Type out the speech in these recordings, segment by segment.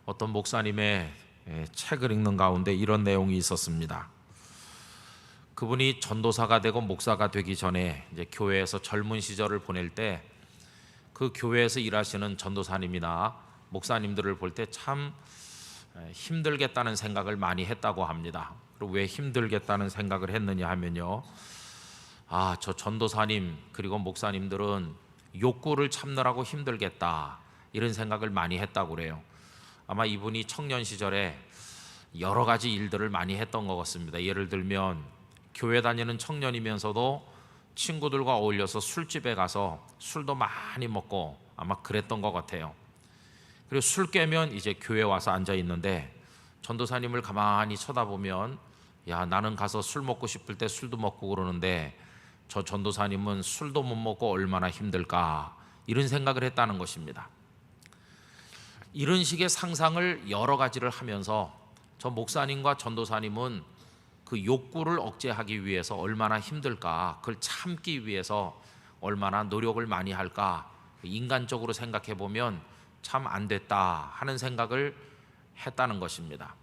어떤 목사님의 책을 읽는 가운데 이런 내용이 있었습니다. 그분이 전도사가 되고 목사가 되기 전에 이제 교회에서 젊은 시절을 보낼 때 그 교회에서 일하시는 전도사님이나 목사님들을 볼 때 참 힘들겠다는 생각을 많이 했다고 합니다. 그리고 왜 힘들겠다는 생각을 했느냐 하면요, 저 전도사님 그리고 목사님들은 욕구를 참느라고 힘들겠다, 이런 생각을 많이 했다고 그래요. 아마 이분이 청년 시절에 여러 가지 일들을 많이 했던 것 같습니다. 예를 들면 교회 다니는 청년이면서도 친구들과 어울려서 술집에 가서 술도 많이 먹고 아마 그랬던 것 같아요. 그리고 술 깨면 이제 교회 와서 앉아 있는데 전도사님을 가만히 쳐다보면, 야, 나는 가서 술 먹고 싶을 때 술도 먹고 그러는데 저 전도사님은 술도 못 먹고 얼마나 힘들까, 이런 생각을 했다는 것입니다. 이런 식의 상상을 여러 가지를 하면서 저 목사님과 전도사님은 그 욕구를 억제하기 위해서 얼마나 힘들까, 그걸 참기 위해서 얼마나 노력을 많이 할까, 인간적으로 생각해 보면 참 안 됐다 하는 생각을 했다는 것입니다.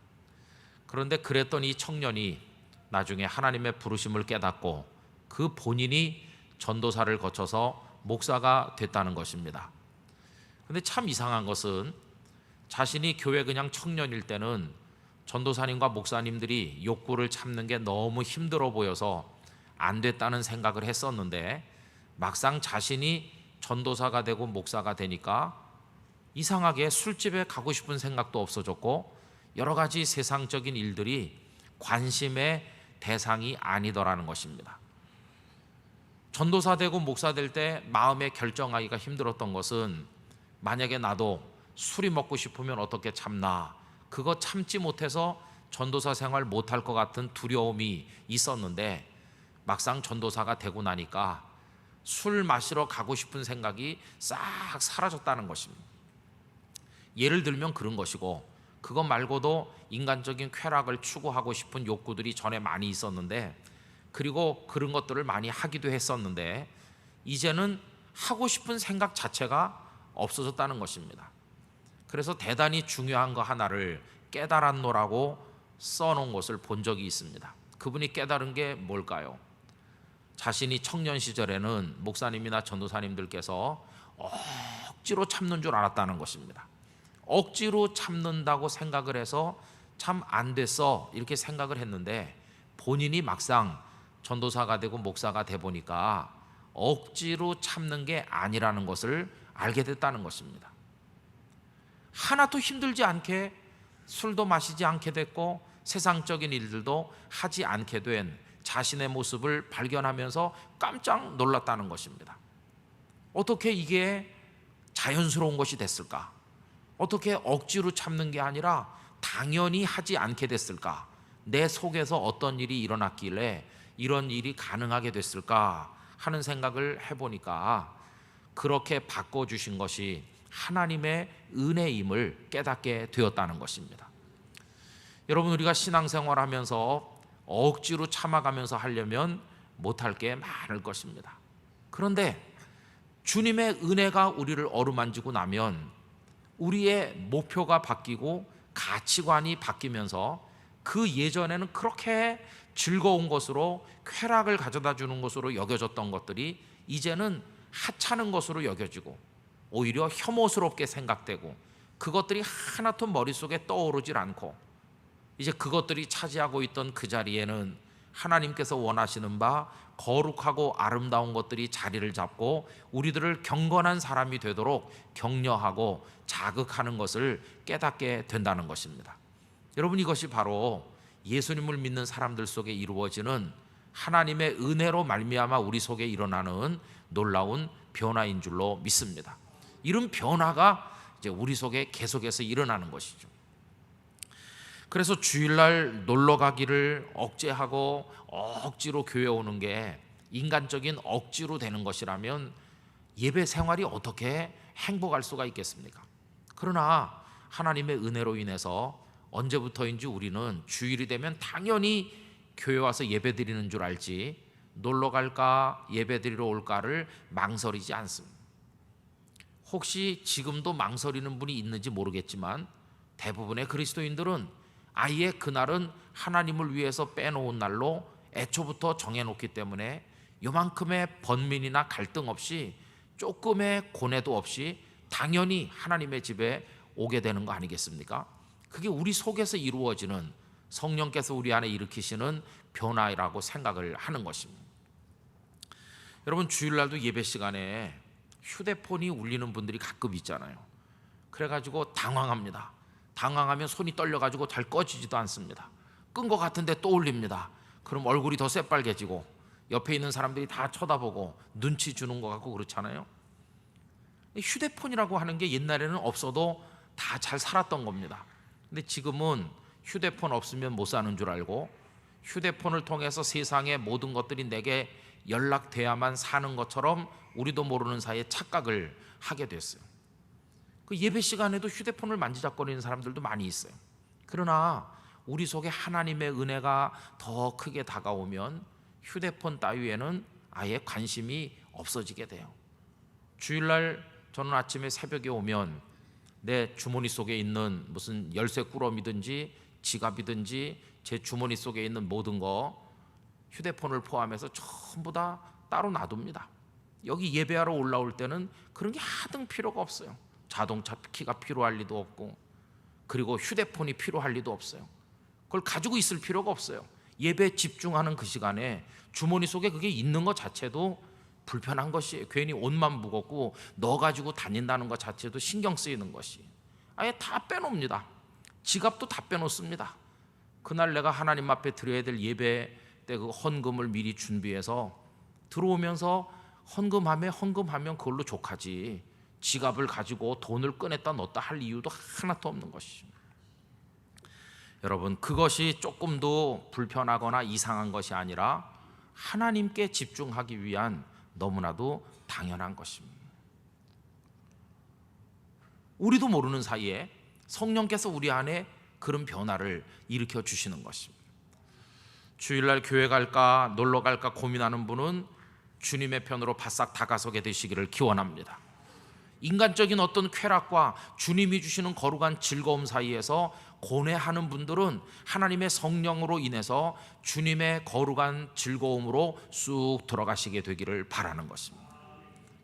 그런데 그랬던 이 청년이 나중에 하나님의 부르심을 깨닫고 그 본인이 전도사를 거쳐서 목사가 됐다는 것입니다. 그런데 참 이상한 것은 자신이 교회 그냥 청년일 때는 전도사님과 목사님들이 욕구를 참는 게 너무 힘들어 보여서 안 됐다는 생각을 했었는데, 막상 자신이 전도사가 되고 목사가 되니까 이상하게 술집에 가고 싶은 생각도 없어졌고 여러 가지 세상적인 일들이 관심의 대상이 아니더라는 것입니다. 전도사 되고 목사 될 때 마음에 결정하기가 힘들었던 것은, 만약에 나도 술이 먹고 싶으면 어떻게 참나, 그거 참지 못해서 전도사 생활 못할 것 같은 두려움이 있었는데, 막상 전도사가 되고 나니까 술 마시러 가고 싶은 생각이 싹 사라졌다는 것입니다. 예를 들면 그런 것이고, 그것 말고도 인간적인 쾌락을 추구하고 싶은 욕구들이 전에 많이 있었는데, 그리고 그런 것들을 많이 하기도 했었는데 이제는 하고 싶은 생각 자체가 없어졌다는 것입니다. 그래서 대단히 중요한 거 하나를 깨달았노라고 써놓은 것을 본 적이 있습니다. 그분이 깨달은 게 뭘까요? 자신이 청년 시절에는 목사님이나 전도사님들께서 억지로 참는 줄 알았다는 것입니다. 억지로 참는다고 생각을 해서 참 안 됐어, 이렇게 생각을 했는데 본인이 막상 전도사가 되고 목사가 돼 보니까 억지로 참는 게 아니라는 것을 알게 됐다는 것입니다. 하나도 힘들지 않게 술도 마시지 않게 됐고 세상적인 일들도 하지 않게 된 자신의 모습을 발견하면서 깜짝 놀랐다는 것입니다. 어떻게 이게 자연스러운 것이 됐을까? 어떻게 억지로 참는 게 아니라 당연히 하지 않게 됐을까? 내 속에서 어떤 일이 일어났길래 이런 일이 가능하게 됐을까 하는 생각을 해보니까, 그렇게 바꿔주신 것이 하나님의 은혜임을 깨닫게 되었다는 것입니다. 여러분, 우리가 신앙생활 하면서 억지로 참아가면서 하려면 못할 게 많을 것입니다. 그런데 주님의 은혜가 우리를 어루만지고 나면 우리의 목표가 바뀌고 가치관이 바뀌면서 그 예전에는 그렇게 즐거운 것으로, 쾌락을 가져다 주는 것으로 여겨졌던 것들이 이제는 하찮은 것으로 여겨지고 오히려 혐오스럽게 생각되고, 그것들이 하나도 머릿속에 떠오르질 않고, 이제 그것들이 차지하고 있던 그 자리에는 하나님께서 원하시는 바 거룩하고 아름다운 것들이 자리를 잡고 우리들을 경건한 사람이 되도록 격려하고 자극하는 것을 깨닫게 된다는 것입니다. 여러분, 이것이 바로 예수님을 믿는 사람들 속에 이루어지는 하나님의 은혜로 말미암아 우리 속에 일어나는 놀라운 변화인 줄로 믿습니다. 이런 변화가 이제 우리 속에 계속해서 일어나는 것이죠. 그래서 주일날 놀러 가기를 억제하고 억지로 교회 오는 게 인간적인 억지로 되는 것이라면 예배 생활이 어떻게 행복할 수가 있겠습니까? 그러나 하나님의 은혜로 인해서 언제부터인지 우리는 주일이 되면 당연히 교회 와서 예배 드리는 줄 알지, 놀러 갈까 예배 드리러 올까를 망설이지 않습니다. 혹시 지금도 망설이는 분이 있는지 모르겠지만 대부분의 그리스도인들은 아예 그날은 하나님을 위해서 빼놓은 날로 애초부터 정해놓기 때문에 요만큼의 번민이나 갈등 없이 조금의 고뇌도 없이 당연히 하나님의 집에 오게 되는 거 아니겠습니까? 그게 우리 속에서 이루어지는 성령께서 우리 안에 일으키시는 변화라고 생각을 하는 것입니다. 여러분, 주일날도 예배 시간에 휴대폰이 울리는 분들이 가끔 있잖아요. 그래가지고 당황합니다. 당황하면 손이 떨려가지고 잘 꺼지지도 않습니다. 끈 것 같은데 또 울립니다. 그럼 얼굴이 더 새빨개지고 옆에 있는 사람들이 다 쳐다보고 눈치 주는 것 같고 그렇잖아요. 휴대폰이라고 하는 게 옛날에는 없어도 다 잘 살았던 겁니다. 근데 지금은 휴대폰 없으면 못 사는 줄 알고 휴대폰을 통해서 세상의 모든 것들이 내게 연락돼야만 사는 것처럼 우리도 모르는 사이에 착각을 하게 됐어요. 그 예배 시간에도 휴대폰을 만지작거리는 사람들도 많이 있어요. 그러나 우리 속에 하나님의 은혜가 더 크게 다가오면 휴대폰 따위에는 아예 관심이 없어지게 돼요. 주일날 저는 아침에 새벽에 오면 내 주머니 속에 있는 무슨 열쇠 꾸러미든지 지갑이든지 제 주머니 속에 있는 모든 거 휴대폰을 포함해서 전부 다 따로 놔둡니다. 여기 예배하러 올라올 때는 그런 게 하등 필요가 없어요. 자동차 키가 필요할 리도 없고, 그리고 휴대폰이 필요할 리도 없어요. 그걸 가지고 있을 필요가 없어요. 예배에 집중하는 그 시간에 주머니 속에 그게 있는 것 자체도 불편한 것이에요. 괜히 옷만 무겁고 넣어 가지고 다닌다는 것 자체도 신경 쓰이는 것이, 아예 다 빼놓습니다. 지갑도 다 빼놓습니다. 그날 내가 하나님 앞에 드려야 될 예배 때 그 헌금을 미리 준비해서 들어오면서 헌금하면 그걸로 족하지, 지갑을 가지고 돈을 꺼냈다 넣었다 할 이유도 하나도 없는 것이죠. 여러분, 그것이 조금도 불편하거나 이상한 것이 아니라 하나님께 집중하기 위한 너무나도 당연한 것입니다. 우리도 모르는 사이에 성령께서 우리 안에 그런 변화를 일으켜 주시는 것입니다. 주일날 교회 갈까 놀러 갈까 고민하는 분은 주님의 편으로 바싹 다가서게 되시기를 기원합니다. 인간적인 어떤 쾌락과 주님이 주시는 거룩한 즐거움 사이에서 고뇌하는 분들은 하나님의 성령으로 인해서 주님의 거룩한 즐거움으로 쑥 들어가시게 되기를 바라는 것입니다.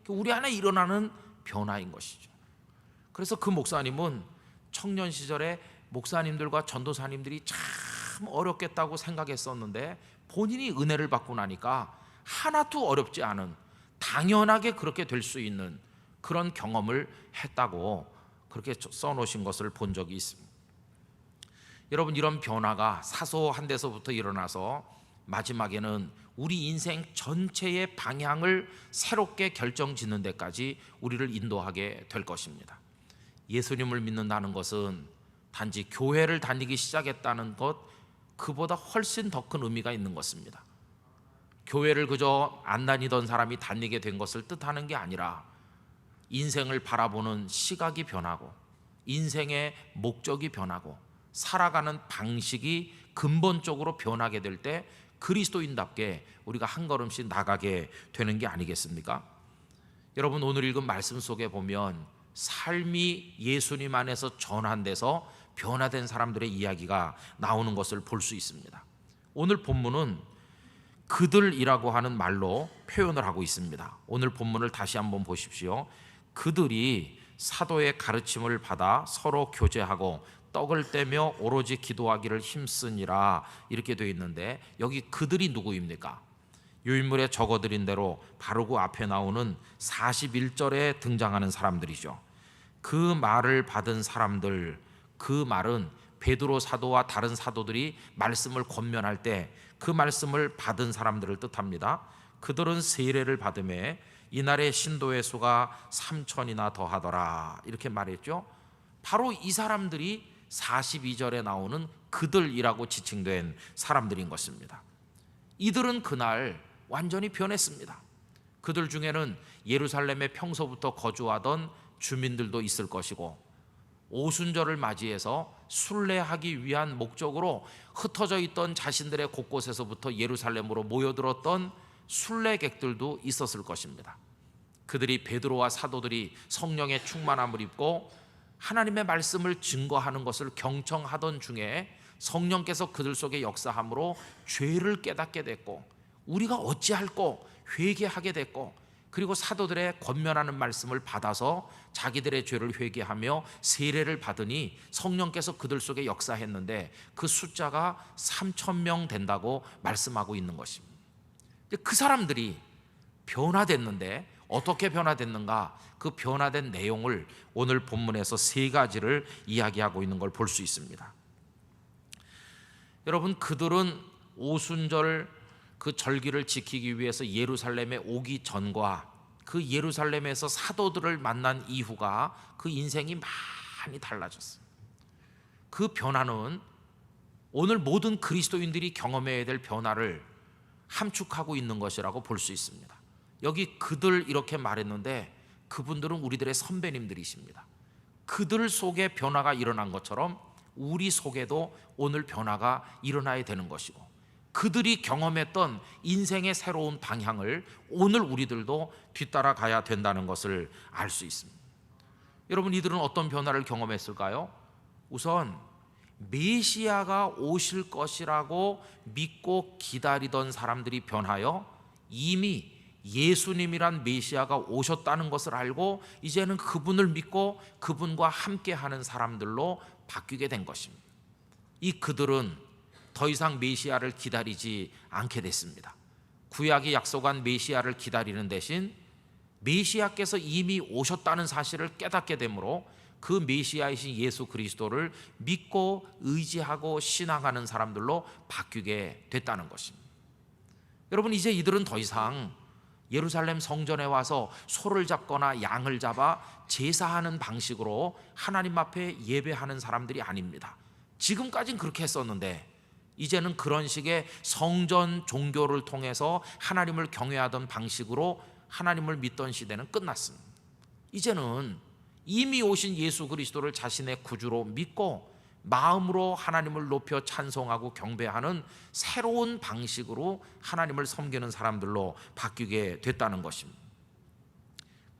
우리 안에 일어나는 변화인 것이죠. 그래서 그 목사님은 청년 시절에 목사님들과 전도사님들이 참 어렵겠다고 생각했었는데 본인이 은혜를 받고 나니까 하나도 어렵지 않은, 당연하게 그렇게 될 수 있는 그런 경험을 했다고 그렇게 써놓으신 것을 본 적이 있습니다. 여러분, 이런 변화가 사소한 데서부터 일어나서 마지막에는 우리 인생 전체의 방향을 새롭게 결정짓는 데까지 우리를 인도하게 될 것입니다. 예수님을 믿는다는 것은 단지 교회를 다니기 시작했다는 것, 그보다 훨씬 더 큰 의미가 있는 것입니다. 교회를 그저 안 다니던 사람이 다니게 된 것을 뜻하는 게 아니라 인생을 바라보는 시각이 변하고 인생의 목적이 변하고 살아가는 방식이 근본적으로 변하게 될 때 그리스도인답게 우리가 한 걸음씩 나가게 되는 게 아니겠습니까? 여러분, 오늘 읽은 말씀 속에 보면 삶이 예수님 안에서 전환돼서 변화된 사람들의 이야기가 나오는 것을 볼 수 있습니다. 오늘 본문은 그들이라고 하는 말로 표현을 하고 있습니다. 오늘 본문을 다시 한번 보십시오. 그들이 사도의 가르침을 받아 서로 교제하고 떡을 떼며 오로지 기도하기를 힘쓰니라, 이렇게 되어 있는데 여기 그들이 누구입니까? 유인물에 적어드린 대로 바로 그 앞에 나오는 41절에 등장하는 사람들이죠. 그 말을 받은 사람들, 그 말은 베드로 사도와 다른 사도들이 말씀을 권면할 때 그 말씀을 받은 사람들을 뜻합니다. 그들은 세례를 받음에 이날의 신도의 수가 3,000이나 더하더라, 이렇게 말했죠. 바로 이 사람들이 42절에 나오는 그들이라고 지칭된 사람들인 것입니다. 이들은 그날 완전히 변했습니다. 그들 중에는 예루살렘에 평소부터 거주하던 주민들도 있을 것이고, 오순절을 맞이해서 순례하기 위한 목적으로 흩어져 있던 자신들의 곳곳에서부터 예루살렘으로 모여들었던 순례객들도 있었을 것입니다. 그들이 베드로와 사도들이 성령의 충만함을 입고 하나님의 말씀을 증거하는 것을 경청하던 중에 성령께서 그들 속에 역사함으로 죄를 깨닫게 됐고, 우리가 어찌할꼬 회개하게 됐고, 그리고 사도들의 권면하는 말씀을 받아서 자기들의 죄를 회개하며 세례를 받으니 성령께서 그들 속에 역사했는데 그 숫자가 3,000명 된다고 말씀하고 있는 것입니다. 그 사람들이 변화됐는데 어떻게 변화됐는가? 그 변화된 내용을 오늘 본문에서 세 가지를 이야기하고 있는 걸 볼 수 있습니다. 여러분, 그들은 오순절 그 절기를 지키기 위해서 예루살렘에 오기 전과 그 예루살렘에서 사도들을 만난 이후가 그 인생이 많이 달라졌어요. 그 변화는 오늘 모든 그리스도인들이 경험해야 될 변화를 함축하고 있는 것이라고 볼 수 있습니다. 여기 그들 이렇게 말했는데 그분들은 우리들의 선배님들이십니다. 그들 속에 변화가 일어난 것처럼 우리 속에도 오늘 변화가 일어나야 되는 것이고, 그들이 경험했던 인생의 새로운 방향을 오늘 우리들도 뒤따라가야 된다는 것을 알 수 있습니다. 여러분, 이들은 어떤 변화를 경험했을까요? 우선 메시아가 오실 것이라고 믿고 기다리던 사람들이 변하여 이미 예수님이란 메시아가 오셨다는 것을 알고 이제는 그분을 믿고 그분과 함께하는 사람들로 바뀌게 된 것입니다. 이 그들은 더 이상 메시아를 기다리지 않게 됐습니다. 구약이 약속한 메시아를 기다리는 대신 메시아께서 이미 오셨다는 사실을 깨닫게 되므로 그 메시아이신 예수 그리스도를 믿고 의지하고 신앙하는 사람들로 바뀌게 됐다는 것입니다. 여러분, 이제 이들은 더 이상 예루살렘 성전에 와서 소를 잡거나 양을 잡아 제사하는 방식으로 하나님 앞에 예배하는 사람들이 아닙니다. 지금까지는 그렇게 했었는데 이제는 그런 식의 성전 종교를 통해서 하나님을 경외하던 방식으로 하나님을 믿던 시대는 끝났습니다. 이제는 이미 오신 예수 그리스도를 자신의 구주로 믿고 마음으로 하나님을 높여 찬송하고 경배하는 새로운 방식으로 하나님을 섬기는 사람들로 바뀌게 됐다는 것입니다.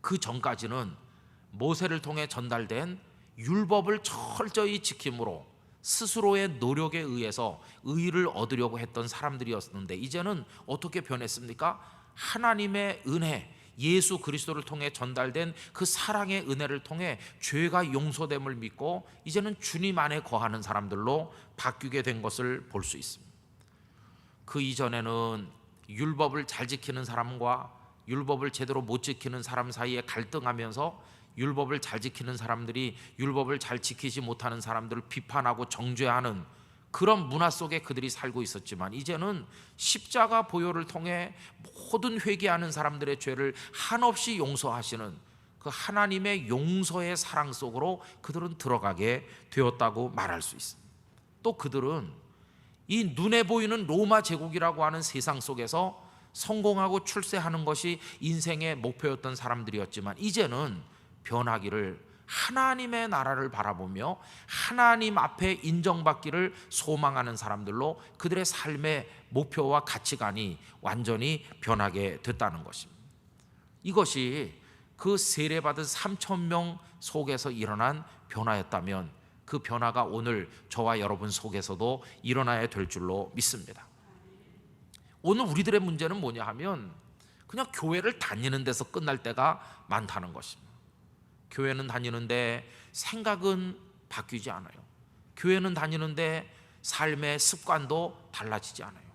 그 전까지는 모세를 통해 전달된 율법을 철저히 지킴으로 스스로의 노력에 의해서 의를 얻으려고 했던 사람들이었는데 이제는 어떻게 변했습니까? 하나님의 은혜, 예수 그리스도를 통해 전달된 그 사랑의 은혜를 통해 죄가 용서됨을 믿고 이제는 주님 안에 거하는 사람들로 바뀌게 된 것을 볼 수 있습니다. 그 이전에는 율법을 잘 지키는 사람과 율법을 제대로 못 지키는 사람 사이에 갈등하면서 율법을 잘 지키는 사람들이 율법을 잘 지키지 못하는 사람들을 비판하고 정죄하는 그런 문화 속에 그들이 살고 있었지만 이제는 십자가 보혈을 통해 모든 회개하는 사람들의 죄를 한없이 용서하시는 그 하나님의 용서의 사랑 속으로 그들은 들어가게 되었다고 말할 수 있습니다. 또 그들은 이 눈에 보이는 로마 제국이라고 하는 세상 속에서 성공하고 출세하는 것이 인생의 목표였던 사람들이었지만 이제는 변하기를 하나님의 나라를 바라보며 하나님 앞에 인정받기를 소망하는 사람들로 그들의 삶의 목표와 가치관이 완전히 변하게 됐다는 것입니다. 이것이 그 세례받은 3,000명 속에서 일어난 변화였다면 그 변화가 오늘 저와 여러분 속에서도 일어나야 될 줄로 믿습니다. 오늘 우리들의 문제는 뭐냐 하면 그냥 교회를 다니는 데서 끝날 때가 많다는 것입니다. 교회는 다니는데 생각은 바뀌지 않아요. 교회는 다니는데 삶의 습관도 달라지지 않아요.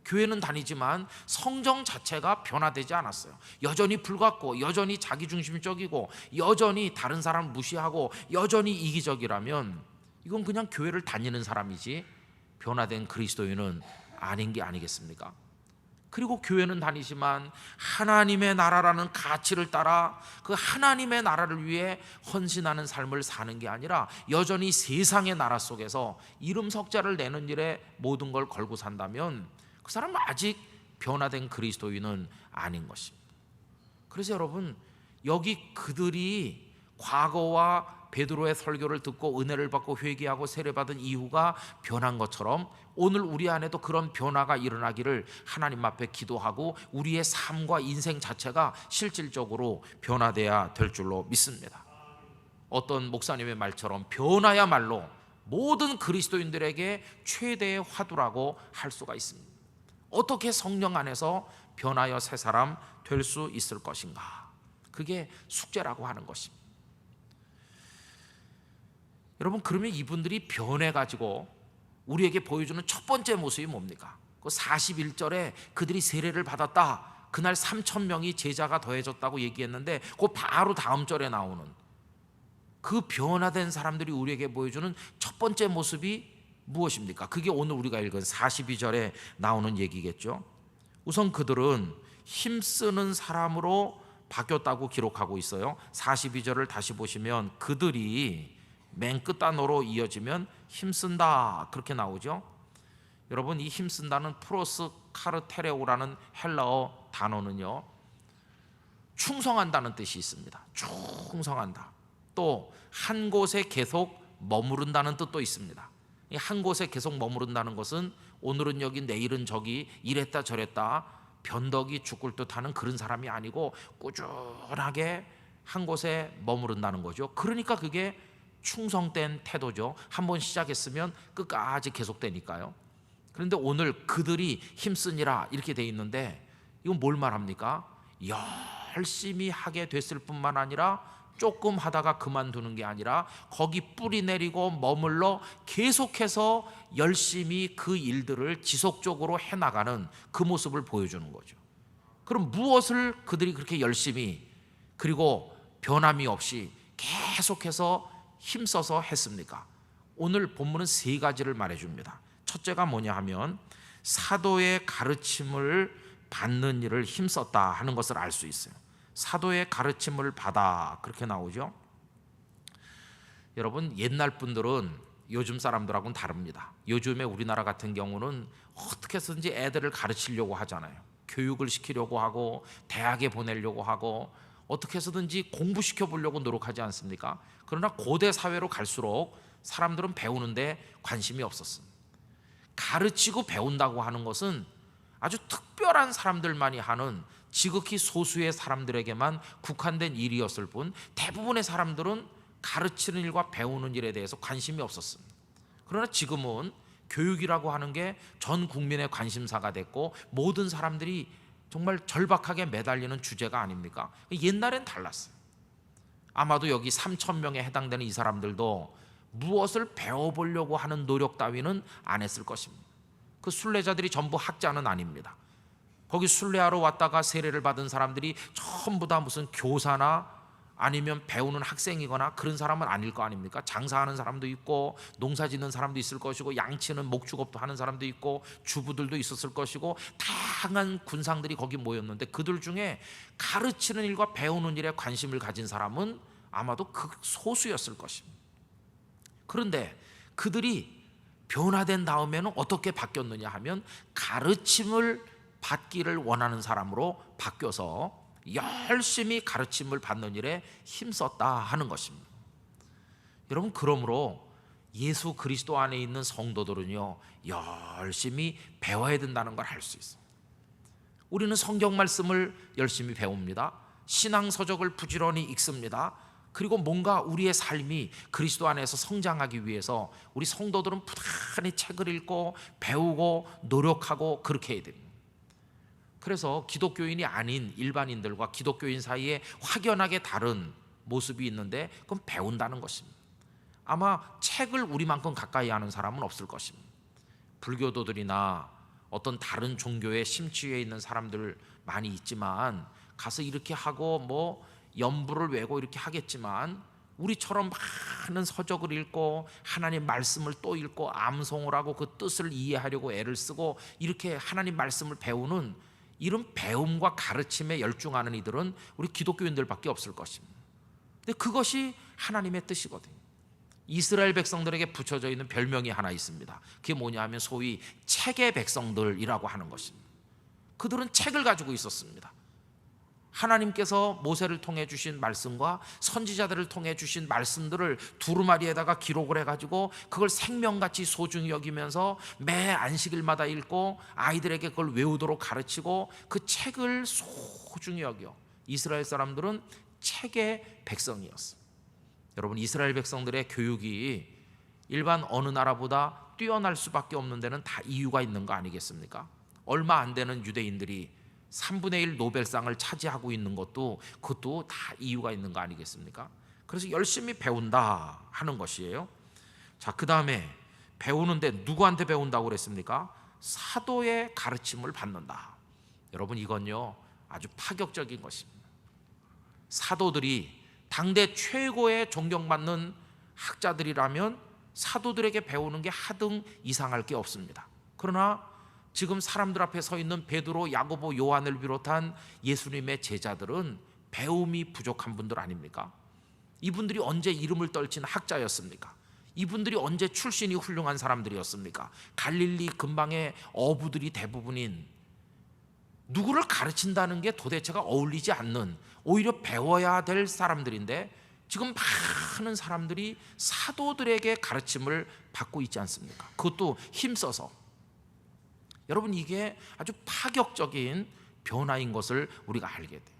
교회는 다니지만 성정 자체가 변화되지 않았어요. 여전히 불같고 여전히 자기중심적이고 여전히 다른 사람 무시하고 여전히 이기적이라면 이건 그냥 교회를 다니는 사람이지 변화된 그리스도인은 아닌 게 아니겠습니까? 그리고 교회는 다니지만 하나님의 나라라는 가치를 따라 그 하나님의 나라를 위해 헌신하는 삶을 사는 게 아니라 여전히 세상의 나라 속에서 이름 석자를 내는 일에 모든 걸 걸고 산다면 그 사람은 아직 변화된 그리스도인은 아닌 것입니다. 그래서 여러분, 여기 그들이 과거와 베드로의 설교를 듣고 은혜를 받고 회개하고 세례받은 이후가 변한 것처럼 오늘 우리 안에도 그런 변화가 일어나기를 하나님 앞에 기도하고 우리의 삶과 인생 자체가 실질적으로 변화돼야 될 줄로 믿습니다. 어떤 목사님의 말처럼 변화야말로 모든 그리스도인들에게 최대의 화두라고 할 수가 있습니다. 어떻게 성령 안에서 변하여 새 사람 될 수 있을 것인가? 그게 숙제라고 하는 것입니다. 여러분, 그러면 이분들이 변해가지고 우리에게 보여주는 첫 번째 모습이 뭡니까? 그 41절에 그들이 세례를 받았다, 그날 3,000명이 제자가 더해졌다고 얘기했는데, 그 바로 다음 절에 나오는 그 변화된 사람들이 우리에게 보여주는 첫 번째 모습이 무엇입니까? 그게 오늘 우리가 읽은 42절에 나오는 얘기겠죠. 우선 그들은 힘쓰는 사람으로 바뀌었다고 기록하고 있어요. 42절을 다시 보시면 그들이 맨 끝단어로 이어지면 힘쓴다 그렇게 나오죠. 여러분, 이 힘쓴다는 프로스 카르테레오라는 헬라어 단어는요, 충성한다는 뜻이 있습니다. 충성한다. 또 한 곳에 계속 머무른다는 뜻도 있습니다. 이 한 곳에 계속 머무른다는 것은 오늘은 여기 내일은 저기 이랬다 저랬다 변덕이 죽을 듯하는 그런 사람이 아니고 꾸준하게 한 곳에 머무른다는 거죠. 그러니까 그게 충성된 태도죠. 한번 시작했으면 끝까지 계속되니까요. 그런데 오늘 그들이 힘쓰니라 이렇게 돼 있는데, 이건 뭘 말합니까? 열심히 하게 됐을 뿐만 아니라 조금 하다가 그만두는 게 아니라 거기 뿌리 내리고 머물러 계속해서 열심히 그 일들을 지속적으로 해나가는 그 모습을 보여주는 거죠. 그럼 무엇을 그들이 그렇게 열심히 그리고 변함이 없이 계속해서 힘써서 했습니까? 오늘 본문은 세 가지를 말해줍니다. 첫째가 뭐냐 하면 사도의 가르침을 받는 일을 힘썼다 하는 것을 알 수 있어요. 사도의 가르침을 받아 그렇게 나오죠. 여러분, 옛날 분들은 요즘 사람들하고는 다릅니다. 요즘에 우리나라 같은 경우는 어떻게 해서든지 애들을 가르치려고 하잖아요. 교육을 시키려고 하고 대학에 보내려고 하고 어떻게 해서든지 공부시켜 보려고 노력하지 않습니까? 그러나 고대 사회로 갈수록 사람들은 배우는데 관심이 없었습니다. 가르치고 배운다고 하는 것은 아주 특별한 사람들만이 하는 지극히 소수의 사람들에게만 국한된 일이었을 뿐, 대부분의 사람들은 가르치는 일과 배우는 일에 대해서 관심이 없었습니다. 그러나 지금은 교육이라고 하는 게 전 국민의 관심사가 됐고 모든 사람들이 정말 절박하게 매달리는 주제가 아닙니까? 옛날엔 달랐어요. 아마도 여기 3,000명에 해당되는 이 사람들도 무엇을 배워보려고 하는 노력 따위는 안 했을 것입니다. 그 순례자들이 전부 학자는 아닙니다. 거기 순례하러 왔다가 세례를 받은 사람들이 전부 다 무슨 교사나 아니면 배우는 학생이거나 그런 사람은 아닐 거 아닙니까? 장사하는 사람도 있고 농사 짓는 사람도 있을 것이고 양치는 목축업도 하는 사람도 있고 주부들도 있었을 것이고 다양한 군상들이 거기 모였는데, 그들 중에 가르치는 일과 배우는 일에 관심을 가진 사람은 아마도 극소수였을 것입니다. 그런데 그들이 변화된 다음에는 어떻게 바뀌었느냐 하면 가르침을 받기를 원하는 사람으로 바뀌어서 열심히 가르침을 받는 일에 힘썼다 하는 것입니다. 여러분, 그러므로 예수 그리스도 안에 있는 성도들은요, 열심히 배워야 된다는 걸 알 수 있어요. 우리는 성경 말씀을 열심히 배웁니다. 신앙 서적을 부지런히 읽습니다. 그리고 뭔가 우리의 삶이 그리스도 안에서 성장하기 위해서 우리 성도들은 부단히 책을 읽고 배우고 노력하고 그렇게 해야 됩니다. 그래서 기독교인이 아닌 일반인들과 기독교인 사이에 확연하게 다른 모습이 있는데, 그건 배운다는 것입니다. 아마 책을 우리만큼 가까이 하는 사람은 없을 것입니다. 불교도들이나 어떤 다른 종교에 심취해 있는 사람들 많이 있지만 가서 이렇게 하고 뭐 연부를 외고 이렇게 하겠지만, 우리처럼 많은 서적을 읽고 하나님 말씀을 또 읽고 암송을 하고 그 뜻을 이해하려고 애를 쓰고 이렇게 하나님 말씀을 배우는 이런 배움과 가르침에 열중하는 이들은 우리 기독교인들밖에 없을 것입니다. 근데 그것이 하나님의 뜻이거든요. 이스라엘 백성들에게 붙여져 있는 별명이 하나 있습니다. 그게 뭐냐 하면 소위 책의 백성들이라고 하는 것입니다. 그들은 책을 가지고 있었습니다. 하나님께서 모세를 통해 주신 말씀과 선지자들을 통해 주신 말씀들을 두루마리에다가 기록을 해가지고 그걸 생명같이 소중히 여기면서 매 안식일마다 읽고 아이들에게 그걸 외우도록 가르치고 그 책을 소중히 여겨 이스라엘 사람들은 책의 백성이었어요. 여러분, 이스라엘 백성들의 교육이 일반 어느 나라보다 뛰어날 수밖에 없는 데는 다 이유가 있는 거 아니겠습니까? 얼마 안 되는 유대인들이 3분의 1 노벨상을 차지하고 있는 것도 그것도 다 이유가 있는 거 아니겠습니까? 그래서 열심히 배운다 하는 것이에요. 자, 그 다음에 배우는데 누구한테 배운다고 그랬습니까? 사도의 가르침을 받는다. 여러분, 이건요 아주 파격적인 것입니다. 사도들이 당대 최고의 존경받는 학자들이라면 사도들에게 배우는 게 하등 이상할 게 없습니다. 그러나 지금 사람들 앞에 서 있는 베드로, 야고보, 요한을 비롯한 예수님의 제자들은 배움이 부족한 분들 아닙니까? 이분들이 언제 이름을 떨친 학자였습니까? 이분들이 언제 출신이 훌륭한 사람들이었습니까? 갈릴리 근방의 어부들이 대부분인, 누구를 가르친다는 게 도대체가 어울리지 않는, 오히려 배워야 될 사람들인데 지금 많은 사람들이 사도들에게 가르침을 받고 있지 않습니까? 그것도 힘써서. 여러분, 이게 아주 파격적인 변화인 것을 우리가 알게 돼요.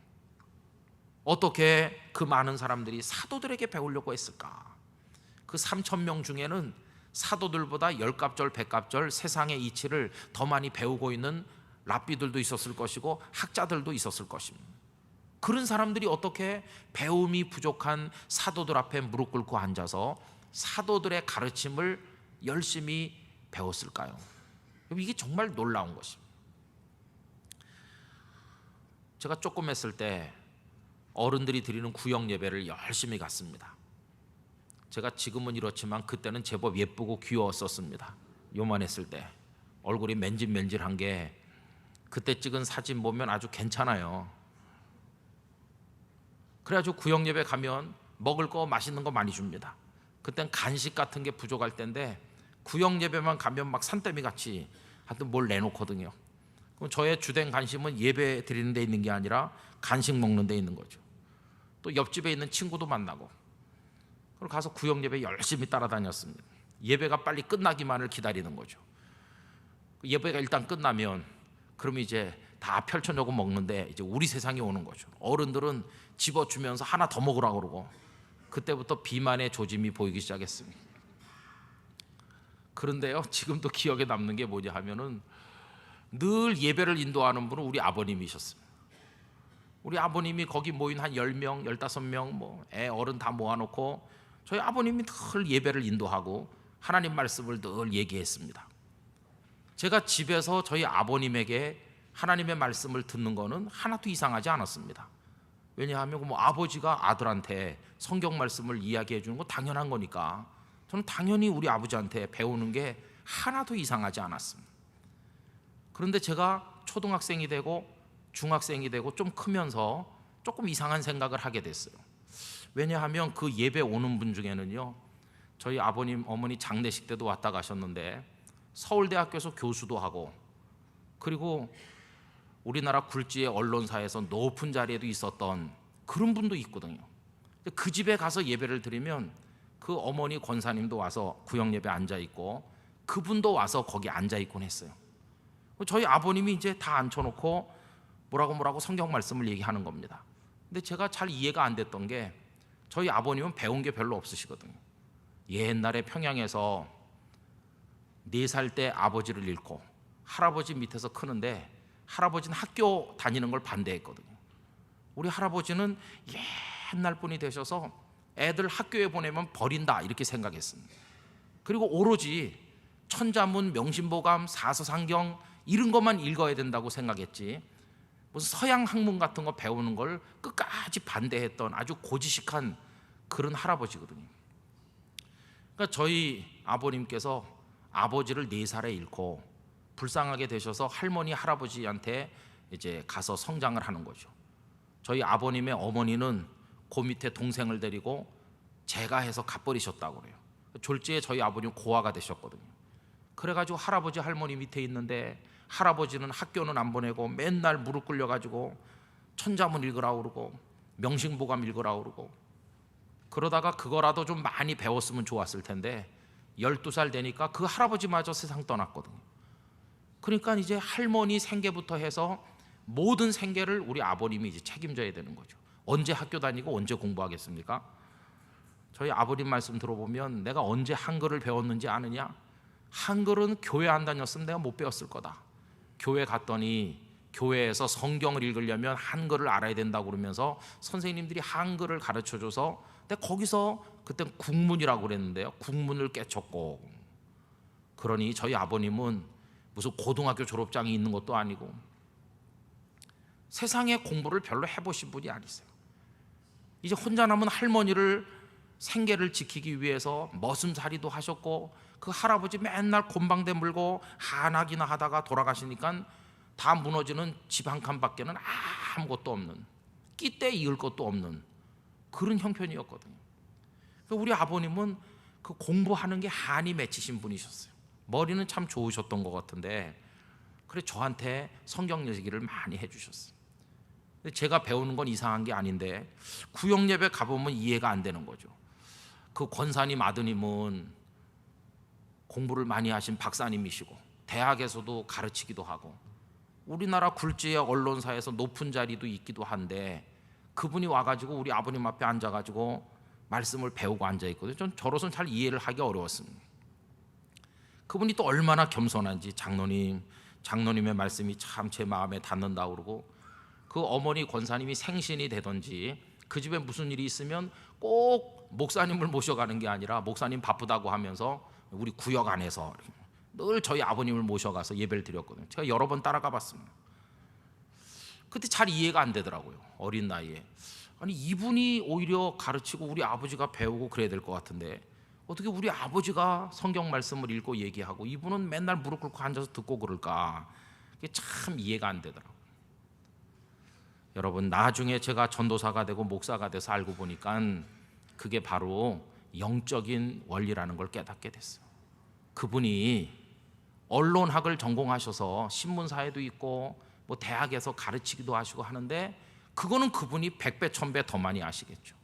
어떻게 그 많은 사람들이 사도들에게 배우려고 했을까? 그 3,000명 중에는 사도들보다 10갑절, 100갑절 세상의 이치를 더 많이 배우고 있는 랍비들도 있었을 것이고 학자들도 있었을 것입니다. 그런 사람들이 어떻게 배움이 부족한 사도들 앞에 무릎 꿇고 앉아서 사도들의 가르침을 열심히 배웠을까요? 이게 정말 놀라운 것입니다. 제가 조금 했을 때 어른들이 드리는 구역 예배를 열심히 갔습니다. 제가 지금은 이렇지만 그때는 제법 예쁘고 귀여웠었습니다. 요만했을 때 얼굴이 맨질맨질한 게 그때 찍은 사진 보면 아주 괜찮아요. 그래가지고 구역 예배 가면 먹을 거 맛있는 거 많이 줍니다. 그땐 간식 같은 게 부족할 때인데 구역 예배만 가면 막 산더미 같이 하여튼 뭘 내놓거든요. 그럼 저의 주된 관심은 예배 드리는 데 있는 게 아니라 간식 먹는 데 있는 거죠. 또 옆집에 있는 친구도 만나고, 그리고 가서 구역 예배 열심히 따라다녔습니다. 예배가 빨리 끝나기만을 기다리는 거죠. 예배가 일단 끝나면 그럼 이제 다 펼쳐놓고 먹는데 이제 우리 세상이 오는 거죠. 어른들은 집어주면서 하나 더 먹으라고 그러고, 그때부터 비만의 조짐이 보이기 시작했습니다. 그런데요, 지금도 기억에 남는 게 뭐냐 하면은 늘 예배를 인도하는 분은 우리 아버님이셨습니다. 우리 아버님이 거기 모인 한 10명, 15명 뭐 애 어른 다 모아놓고 저희 아버님이 늘 예배를 인도하고 하나님 말씀을 늘 얘기했습니다. 제가 집에서 저희 아버님에게 하나님의 말씀을 듣는 거는 하나도 이상하지 않았습니다. 왜냐하면 뭐 아버지가 아들한테 성경 말씀을 이야기해 주는 거 당연한 거니까 저는 당연히 우리 아버지한테 배우는 게 하나도 이상하지 않았습니다. 그런데 제가 초등학생이 되고 중학생이 되고 좀 크면서 조금 이상한 생각을 하게 됐어요. 왜냐하면 그 예배 오는 분 중에는요, 저희 아버님 어머니 장례식 때도 왔다 가셨는데 서울대학교에서 교수도 하고, 그리고 우리나라 굴지의 언론사에서 높은 자리에도 있었던 그런 분도 있거든요. 그 집에 가서 예배를 드리면 그 어머니 권사님도 와서 구역 예배 앉아 있고 그분도 와서 거기 앉아 있곤 했어요. 저희 아버님이 이제 다 앉혀놓고 뭐라고 성경 말씀을 얘기하는 겁니다. 근데 제가 잘 이해가 안 됐던 게 저희 아버님은 배운 게 별로 없으시거든요. 옛날에 평양에서 4살 때 아버지를 잃고 할아버지 밑에서 크는데 할아버지는 학교 다니는 걸 반대했거든요. 우리 할아버지는 옛날 분이 되셔서 애들 학교에 보내면 버린다 이렇게 생각했습니다. 그리고 오로지 천자문, 명심보감, 사서상경 이런 것만 읽어야 된다고 생각했지 무슨 서양 학문 같은 거 배우는 걸 끝까지 반대했던 아주 고지식한 그런 할아버지거든요. 그러니까 저희 아버님께서 아버지를 4살에 잃고 불쌍하게 되셔서 할머니, 할아버지한테 이제 가서 성장을 하는 거죠. 저희 아버님의 어머니는 그 밑에 동생을 데리고 제가 해서 갚버리셨다고 그래요. 졸지에 저희 아버님 고아가 되셨거든요. 그래가지고 할아버지, 할머니 밑에 있는데 할아버지는 학교는 안 보내고 맨날 무릎 꿇려가지고 천자문 읽으라고 그러고 명심보감 읽으라고 그러고, 그러다가 그거라도 좀 많이 배웠으면 좋았을 텐데 12살 되니까 그 할아버지마저 세상 떠났거든요. 그러니까 이제 할머니 생계부터 해서 모든 생계를 우리 아버님이 이제 책임져야 되는 거죠. 언제 학교 다니고 언제 공부하겠습니까? 저희 아버님 말씀 들어보면 내가 언제 한글을 배웠는지 아느냐? 한글은 교회 안 다녔으면 내가 못 배웠을 거다. 교회 갔더니 교회에서 성경을 읽으려면 한글을 알아야 된다고 그러면서 선생님들이 한글을 가르쳐줘서 내가 거기서 그때 국문이라고 그랬는데요, 국문을 깨쳤고. 그러니 저희 아버님은 무슨 고등학교 졸업장이 있는 것도 아니고 세상에 공부를 별로 해보신 분이 아니세요. 이제 혼자 남은 할머니를 생계를 지키기 위해서 머슴살이도 하셨고, 그 할아버지 맨날 곤방대 물고 한학이나 하다가 돌아가시니까 다 무너지는 집 한 칸밖에는 아무것도 없는, 끼때 이을 것도 없는 그런 형편이었거든요. 우리 아버님은 그 공부하는 게 한이 맺히신 분이셨어요. 머리는 참 좋으셨던 것 같은데, 그래 저한테 성경 얘기를 많이 해주셨어요. 제가 배우는 건 이상한 게 아닌데 구역 예배 가보면 이해가 안 되는 거죠. 그 권사님 아드님은 공부를 많이 하신 박사님이시고 대학에서도 가르치기도 하고 우리나라 굴지의 언론사에서 높은 자리도 있기도 한데, 그분이 와가지고 우리 아버님 앞에 앉아가지고 말씀을 배우고 앉아있거든요. 전 저로서는 잘 이해를 하기 어려웠습니다. 그분이 또 얼마나 겸손한지, 장로님의 말씀이 참 제 마음에 닿는다고 그러고, 그 어머니 권사님이 생신이 되든지 그 집에 무슨 일이 있으면 꼭 목사님을 모셔가는 게 아니라 목사님 바쁘다고 하면서 우리 구역 안에서 늘 저희 아버님을 모셔가서 예배를 드렸거든요. 제가 여러 번 따라가 봤습니다. 그때 잘 이해가 안 되더라고요, 어린 나이에. 아니 이분이 오히려 가르치고 우리 아버지가 배우고 그래야 될 것 같은데 어떻게 우리 아버지가 성경 말씀을 읽고 얘기하고 이분은 맨날 무릎 꿇고 앉아서 듣고 그럴까? 그게 참 이해가 안 되더라고요. 여러분, 나중에 제가 전도사가 되고 목사가 돼서 알고 보니까 그게 바로 영적인 원리라는 걸 깨닫게 됐어요. 그분이 언론학을 전공하셔서 신문사에도 있고 뭐 대학에서 가르치기도 하시고 하는데 그거는 그분이 100배 1000배 더 많이 아시겠죠.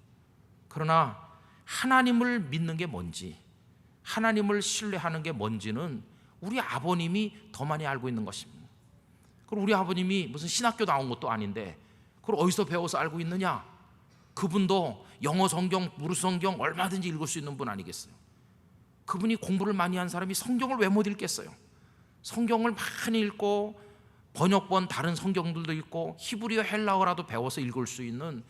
그러나 하나님을 믿는 게 뭔지, 하나님을 신뢰하는 게 뭔지는 우리 아버님이 더 많이 알고 있는 것입니다. 그리고 우리 아버님이 무슨 신학교 나온 것도 아닌데 그걸 어디서 배워서 알고 있느냐? 그분도 영어 성경, 무르 성경 얼마든지 읽을 수 있는 분 아니겠어요? 그분이 공부를 많이 한 사람이 성경을 왜 못 읽겠어요? 성경을 많이 읽고 번역본 다른 성경들도 읽고 히브리어 헬라어라도 배워서 읽을 수 있는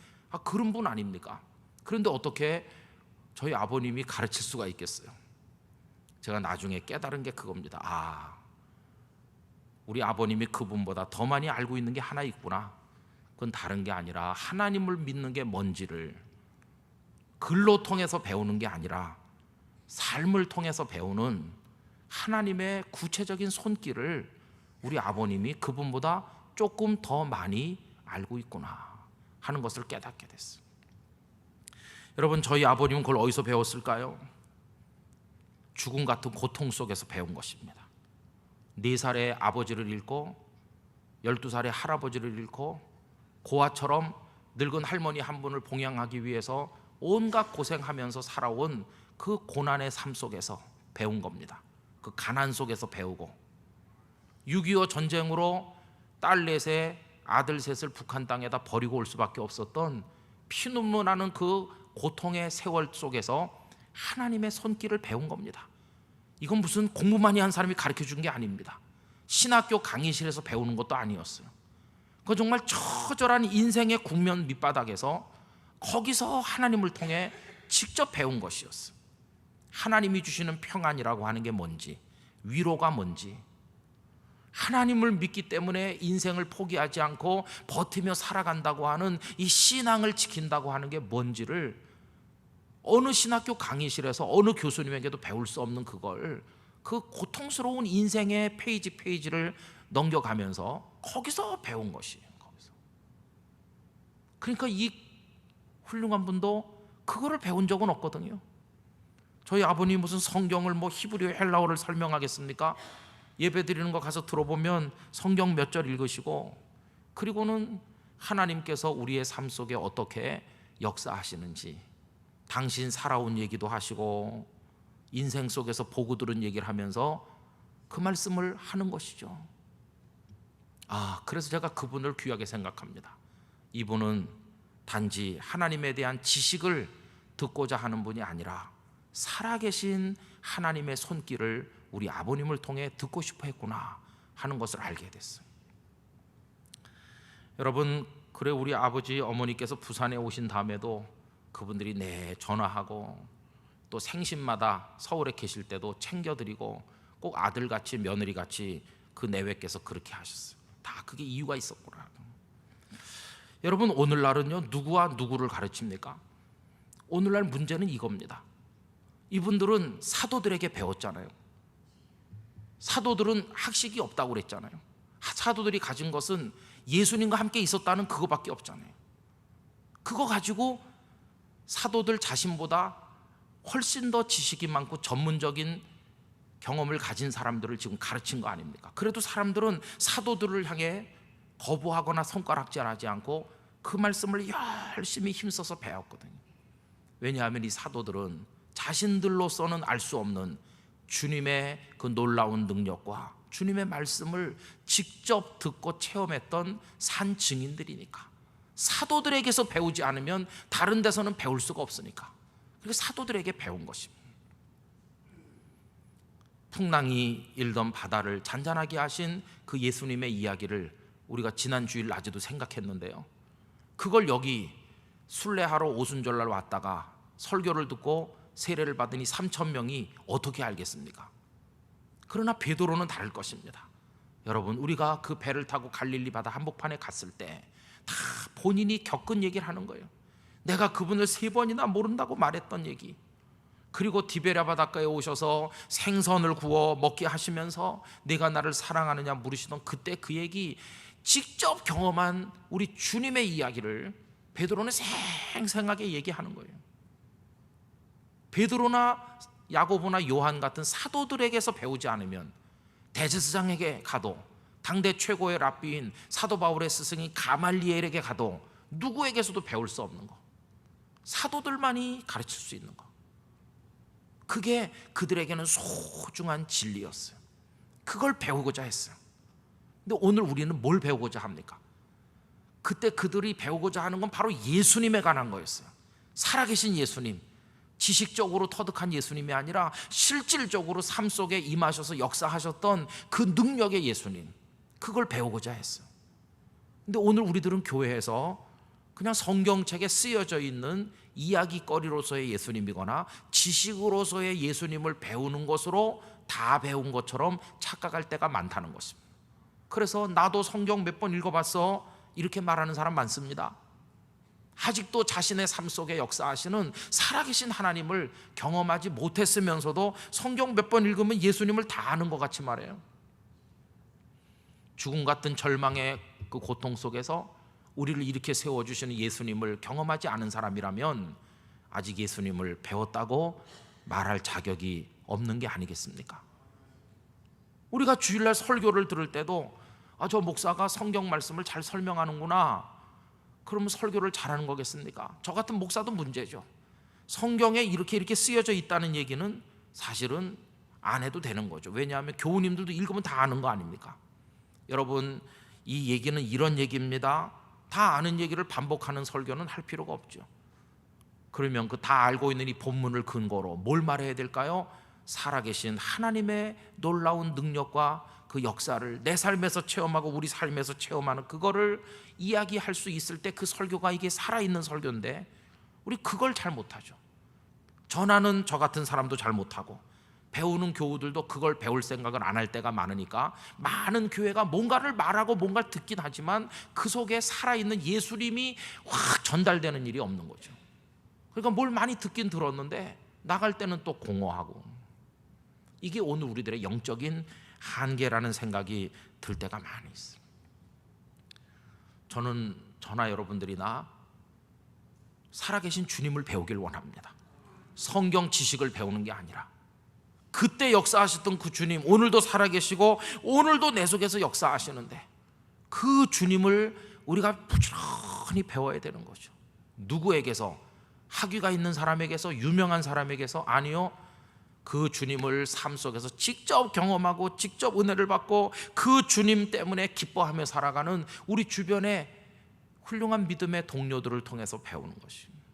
그런 분 아닙니까? 그런데 어떻게 저희 아버님이 가르칠 수가 있겠어요? 제가 나중에 깨달은 게 그겁니다. 우리 아버님이 그분보다 더 많이 알고 있는 게 하나 있구나. 그건 다른 게 아니라 하나님을 믿는 게 뭔지를 글로 통해서 배우는 게 아니라 삶을 통해서 배우는 하나님의 구체적인 손길을 우리 아버님이 그분보다 조금 더 많이 알고 있구나 하는 것을 깨닫게 됐어요. 여러분, 저희 아버님은 그걸 어디서 배웠을까요? 죽음 같은 고통 속에서 배운 것입니다. 4살에 아버지를 잃고 12살에 할아버지를 잃고 고아처럼 늙은 할머니 한 분을 봉양하기 위해서 온갖 고생하면서 살아온 그 고난의 삶 속에서 배운 겁니다. 그 가난 속에서 배우고 6.25 전쟁으로 딸 넷에 아들 셋을 북한 땅에다 버리고 올 수밖에 없었던 피눈물 나는 그 고통의 세월 속에서 하나님의 손길을 배운 겁니다. 이건 무슨 공부 많이 한 사람이 가르쳐 준 게 아닙니다. 신학교 강의실에서 배우는 것도 아니었어요. 그건 정말 처절한 인생의 국면 밑바닥에서 거기서 하나님을 통해 직접 배운 것이었어요. 하나님이 주시는 평안이라고 하는 게 뭔지, 위로가 뭔지, 하나님을 믿기 때문에 인생을 포기하지 않고 버티며 살아간다고 하는 이 신앙을 지킨다고 하는 게 뭔지를 어느 신학교 강의실에서 어느 교수님에게도 배울 수 없는 그걸, 그 고통스러운 인생의 페이지를 넘겨가면서 거기서 배운 것이에요. 거기서. 그러니까 이 훌륭한 분도 그거를 배운 적은 없거든요. 저희 아버님 무슨 성경을 뭐 히브리어 헬라어를 설명하겠습니까? 예배 드리는 거 가서 들어보면 성경 몇 절 읽으시고, 그리고는 하나님께서 우리의 삶 속에 어떻게 역사하시는지 당신 살아온 얘기도 하시고 인생 속에서 보고 들은 얘기를 하면서 그 말씀을 하는 것이죠. 그래서 제가 그분을 귀하게 생각합니다. 이분은 단지 하나님에 대한 지식을 듣고자 하는 분이 아니라 살아계신 하나님의 손길을 우리 아버님을 통해 듣고 싶어 했구나 하는 것을 알게 됐어요. 여러분, 그래 우리 아버지 어머니께서 부산에 오신 다음에도 그분들이 전화하고 또 생신마다 서울에 계실 때도 챙겨드리고 꼭 아들같이 며느리같이 그 내외께서 그렇게 하셨어요. 다 그게 이유가 있었구나. 여러분, 오늘날은요 누구와 누구를 가르칩니까? 오늘날 문제는 이겁니다. 이분들은 사도들에게 배웠잖아요. 사도들은 학식이 없다고 그랬잖아요. 사도들이 가진 것은 예수님과 함께 있었다는 그거밖에 없잖아요. 그거 가지고 사도들 자신보다 훨씬 더 지식이 많고 전문적인 경험을 가진 사람들을 지금 가르친 거 아닙니까? 그래도 사람들은 사도들을 향해 거부하거나 손가락질하지 않고 그 말씀을 열심히 힘써서 배웠거든요. 왜냐하면 이 사도들은 자신들로서는 알 수 없는 주님의 그 놀라운 능력과 주님의 말씀을 직접 듣고 체험했던 산 증인들이니까. 사도들에게서 배우지 않으면 다른 데서는 배울 수가 없으니까. 그래서 사도들에게 배운 것입니다. 풍랑이 일던 바다를 잔잔하게 하신 그 예수님의 이야기를 우리가 지난 주일 낮에도 생각했는데요, 그걸 여기 순례하러 오순절날 왔다가 설교를 듣고 세례를 받으니 3,000명이 어떻게 알겠습니까? 그러나 베드로는 다를 것입니다. 여러분, 우리가 그 배를 타고 갈릴리 바다 한복판에 갔을 때 다 본인이 겪은 얘기를 하는 거예요. 내가 그분을 3번이나 모른다고 말했던 얘기, 그리고 디베랴 바닷가에 오셔서 생선을 구워 먹게 하시면서 내가 나를 사랑하느냐 물으시던 그때 그 얘기, 직접 경험한 우리 주님의 이야기를 베드로는 생생하게 얘기하는 거예요. 베드로나 야고보나 요한 같은 사도들에게서 배우지 않으면 대제사장에게 가도, 당대 최고의 랍비인 사도 바울의 스승인 가말리엘에게 가도 누구에게서도 배울 수 없는 거, 사도들만이 가르칠 수 있는 거, 그게 그들에게는 소중한 진리였어요. 그걸 배우고자 했어요. 근데 오늘 우리는 뭘 배우고자 합니까? 그때 그들이 배우고자 하는 건 바로 예수님에 관한 거였어요. 살아계신 예수님, 지식적으로 터득한 예수님이 아니라 실질적으로 삶 속에 임하셔서 역사하셨던 그 능력의 예수님, 그걸 배우고자 했어요. 근데 오늘 우리들은 교회에서 그냥 성경책에 쓰여져 있는 이야기거리로서의 예수님이거나 지식으로서의 예수님을 배우는 것으로 다 배운 것처럼 착각할 때가 많다는 것입니다. 그래서 나도 성경 몇 번 읽어봤어 이렇게 말하는 사람 많습니다. 아직도 자신의 삶 속에 역사하시는 살아계신 하나님을 경험하지 못했으면서도 성경 몇 번 읽으면 예수님을 다 아는 것 같이 말해요. 죽음 같은 절망의 그 고통 속에서 우리를 이렇게 세워주시는 예수님을 경험하지 않은 사람이라면 아직 예수님을 배웠다고 말할 자격이 없는 게 아니겠습니까? 우리가 주일날 설교를 들을 때도 저 목사가 성경 말씀을 잘 설명하는구나, 그러면 설교를 잘하는 거겠습니까? 저 같은 목사도 문제죠. 성경에 이렇게 쓰여져 있다는 얘기는 사실은 안 해도 되는 거죠. 왜냐하면 교우님들도 읽으면 다 아는 거 아닙니까? 여러분, 이 얘기는 이런 얘기입니다, 다 아는 얘기를 반복하는 설교는 할 필요가 없죠. 그러면 그 다 알고 있는 이 본문을 근거로 뭘 말해야 될까요? 살아계신 하나님의 놀라운 능력과 그 역사를 내 삶에서 체험하고 우리 삶에서 체험하는 그거를 이야기할 수 있을 때 그 설교가 이게 살아있는 설교인데 우리 그걸 잘 못하죠. 전하는 저 같은 사람도 잘 못하고 배우는 교우들도 그걸 배울 생각을 안 할 때가 많으니까 많은 교회가 뭔가를 말하고 뭔가를 듣긴 하지만 그 속에 살아있는 예수님이 확 전달되는 일이 없는 거죠. 그러니까 뭘 많이 듣긴 들었는데 나갈 때는 또 공허하고, 이게 오늘 우리들의 영적인 한계라는 생각이 들 때가 많이 있어요. 저는 저나 여러분들이나 살아계신 주님을 배우길 원합니다. 성경 지식을 배우는 게 아니라 그때 역사하셨던 그 주님, 오늘도 살아계시고 오늘도 내 속에서 역사하시는데 그 주님을 우리가 부지런히 배워야 되는 거죠. 누구에게서? 학위가 있는 사람에게서? 유명한 사람에게서? 아니요, 그 주님을 삶 속에서 직접 경험하고 직접 은혜를 받고 그 주님 때문에 기뻐하며 살아가는 우리 주변의 훌륭한 믿음의 동료들을 통해서 배우는 것입니다.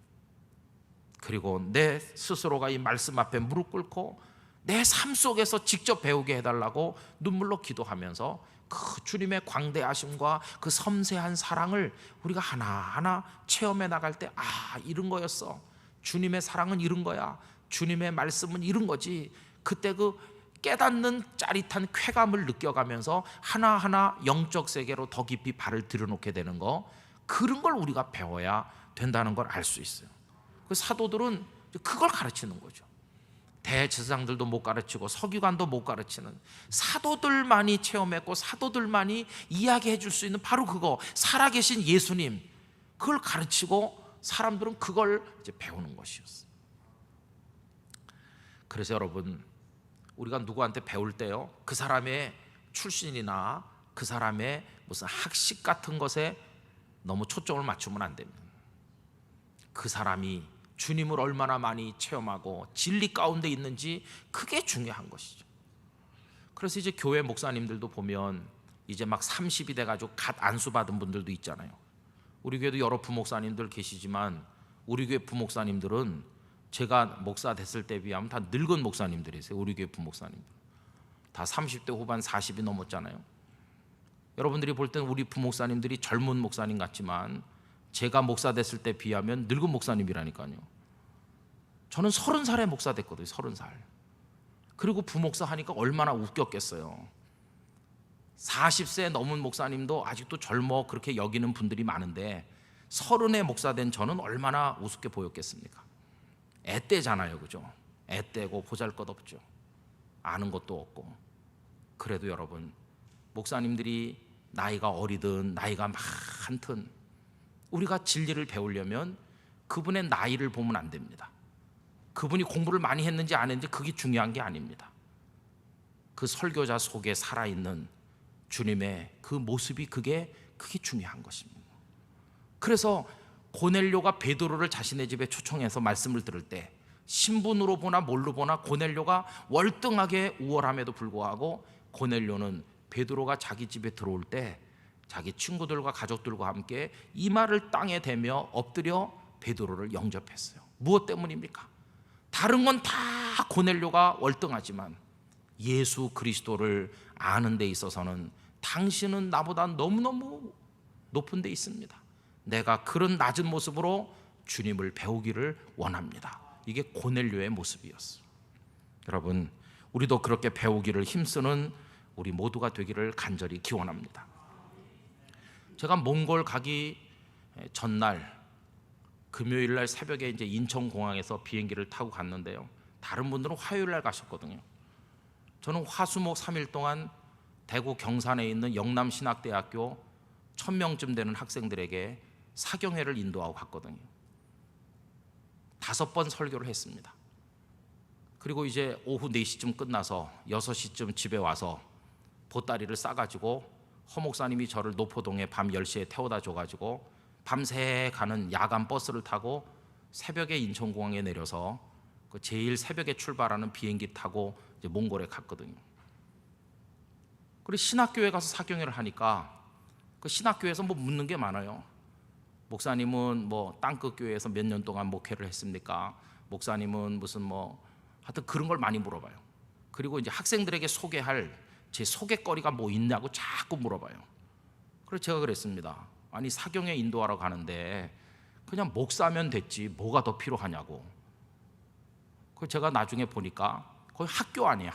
그리고 내 스스로가 이 말씀 앞에 무릎 꿇고 내 삶 속에서 직접 배우게 해달라고 눈물로 기도하면서 그 주님의 광대하심과 그 섬세한 사랑을 우리가 하나하나 체험해 나갈 때, 이런 거였어. 주님의 사랑은 이런 거야. 주님의 말씀은 이런 거지. 그때 그 깨닫는 짜릿한 쾌감을 느껴가면서 하나하나 영적 세계로 더 깊이 발을 들여놓게 되는 거, 그런 걸 우리가 배워야 된다는 걸 알 수 있어요. 그 사도들은 그걸 가르치는 거죠. 대제사장들도 못 가르치고 서기관도 못 가르치는, 사도들만이 체험했고 사도들만이 이야기해 줄 수 있는 바로 그거, 살아계신 예수님, 그걸 가르치고 사람들은 그걸 이제 배우는 것이었어요. 그래서 여러분, 우리가 누구한테 배울 때요, 그 사람의 출신이나 그 사람의 무슨 학식 같은 것에 너무 초점을 맞추면 안 됩니다. 그 사람이 주님을 얼마나 많이 체험하고 진리 가운데 있는지, 그게 중요한 것이죠. 그래서 이제 교회 목사님들도 보면 이제 막 30이 돼가지고 갓 안수받은 분들도 있잖아요. 우리 교회도 여러 부목사님들 계시지만 우리 교회 부목사님들은 제가 목사 됐을 때 비하면 다 늙은 목사님들이세요. 우리 교회 부목사님들 다 30대 후반 40이 넘었잖아요. 여러분들이 볼 때는 우리 부목사님들이 젊은 목사님 같지만 제가 목사 됐을 때 비하면 늙은 목사님이라니까요. 저는 30살에 목사 됐거든요. 30살. 그리고 부목사 하니까 얼마나 웃겼겠어요. 40세 넘은 목사님도 아직도 젊어 그렇게 여기는 분들이 많은데 30에 목사 된 저는 얼마나 우습게 보였겠습니까? 애때잖아요, 그죠? 애때고 보잘것없죠. 아는 것도 없고. 그래도 여러분, 목사님들이 나이가 어리든 나이가 많든 우리가 진리를 배우려면 그분의 나이를 보면 안 됩니다. 그분이 공부를 많이 했는지 안 했는지 그게 중요한 게 아닙니다. 그 설교자 속에 살아있는 주님의 그 모습이 그게 중요한 것입니다. 그래서 고넬료가 베드로를 자신의 집에 초청해서 말씀을 들을 때 신분으로 보나 뭘로 보나 고넬료가 월등하게 우월함에도 불구하고 고넬료는 베드로가 자기 집에 들어올 때 자기 친구들과 가족들과 함께 이마를 땅에 대며 엎드려 베드로를 영접했어요. 무엇 때문입니까? 다른 건 다 고넬료가 월등하지만 예수 그리스도를 아는 데 있어서는 당신은 나보다 너무너무 높은 데 있습니다. 내가 그런 낮은 모습으로 주님을 배우기를 원합니다. 이게 고넬료의 모습이었어요. 여러분, 우리도 그렇게 배우기를 힘쓰는 우리 모두가 되기를 간절히 기원합니다. 제가 몽골 가기 전날 금요일 날 새벽에 이제 인천공항에서 비행기를 타고 갔는데요. 다른 분들은 화요일 날 가셨거든요. 저는 화수목 3일 동안 대구 경산에 있는 영남신학대학교 1000명쯤 되는 학생들에게 사경회를 인도하고 갔거든요. 5번 설교를 했습니다. 그리고 이제 오후 4시쯤 끝나서 6시쯤 집에 와서 보따리를 싸가지고 허 목사님이 저를 노포동에 밤 10시에 태워다 줘가지고 밤새 가는 야간 버스를 타고 새벽에 인천공항에 내려서 그 제일 새벽에 출발하는 비행기 타고 이제 몽골에 갔거든요. 그리고 신학교에 가서 사경회를 하니까 그 신학교에서 뭐 묻는 게 많아요. 목사님은 뭐 땅끝 교회에서 몇 년 동안 목회를 했습니까? 목사님은 무슨 뭐 하여튼 그런 걸 많이 물어봐요. 그리고 이제 학생들에게 소개할 제 소개거리가 뭐 있냐고 자꾸 물어봐요. 그래서 제가 그랬습니다. 아니 사경회 인도하러 가는데 그냥 목사면 됐지 뭐가 더 필요하냐고. 그 제가 나중에 보니까 거의 학교 아니에요,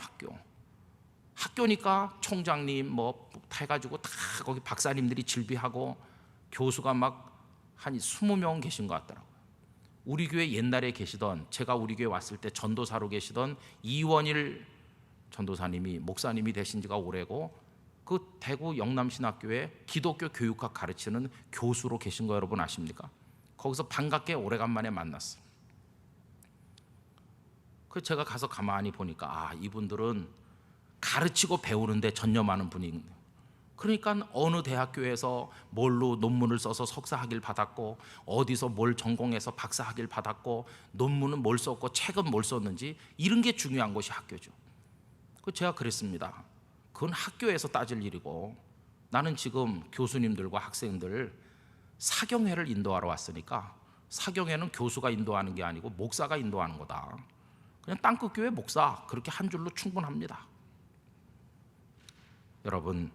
학교니까 총장님 뭐 해가지고 다 거기 박사님들이 질비하고 교수가 막 한 20명 계신 것 같더라고요. 우리 교회 옛날에 계시던, 제가 우리 교회 왔을 때 전도사로 계시던 이원일 전도사님이 목사님이 되신 지가 오래고 그 대구 영남신학교에 기독교 교육학 가르치는 교수로 계신 거 여러분 아십니까? 거기서 반갑게 오래간만에 만났어요. 그래서 제가 가서 가만히 보니까 이분들은 가르치고 배우는데 전념하는 분이, 그러니까 어느 대학교에서 뭘로 논문을 써서 석사학위를 받았고 어디서 뭘 전공해서 박사학위를 받았고 논문은 뭘 썼고 책은 뭘 썼는지 이런 게 중요한 것이 학교죠. 제가 그랬습니다. 그건 학교에서 따질 일이고 나는 지금 교수님들과 학생들 사경회를 인도하러 왔으니까 사경에는 교수가 인도하는 게 아니고 목사가 인도하는 거다. 그냥 땅끝교회 목사 그렇게 한 줄로 충분합니다. 여러분,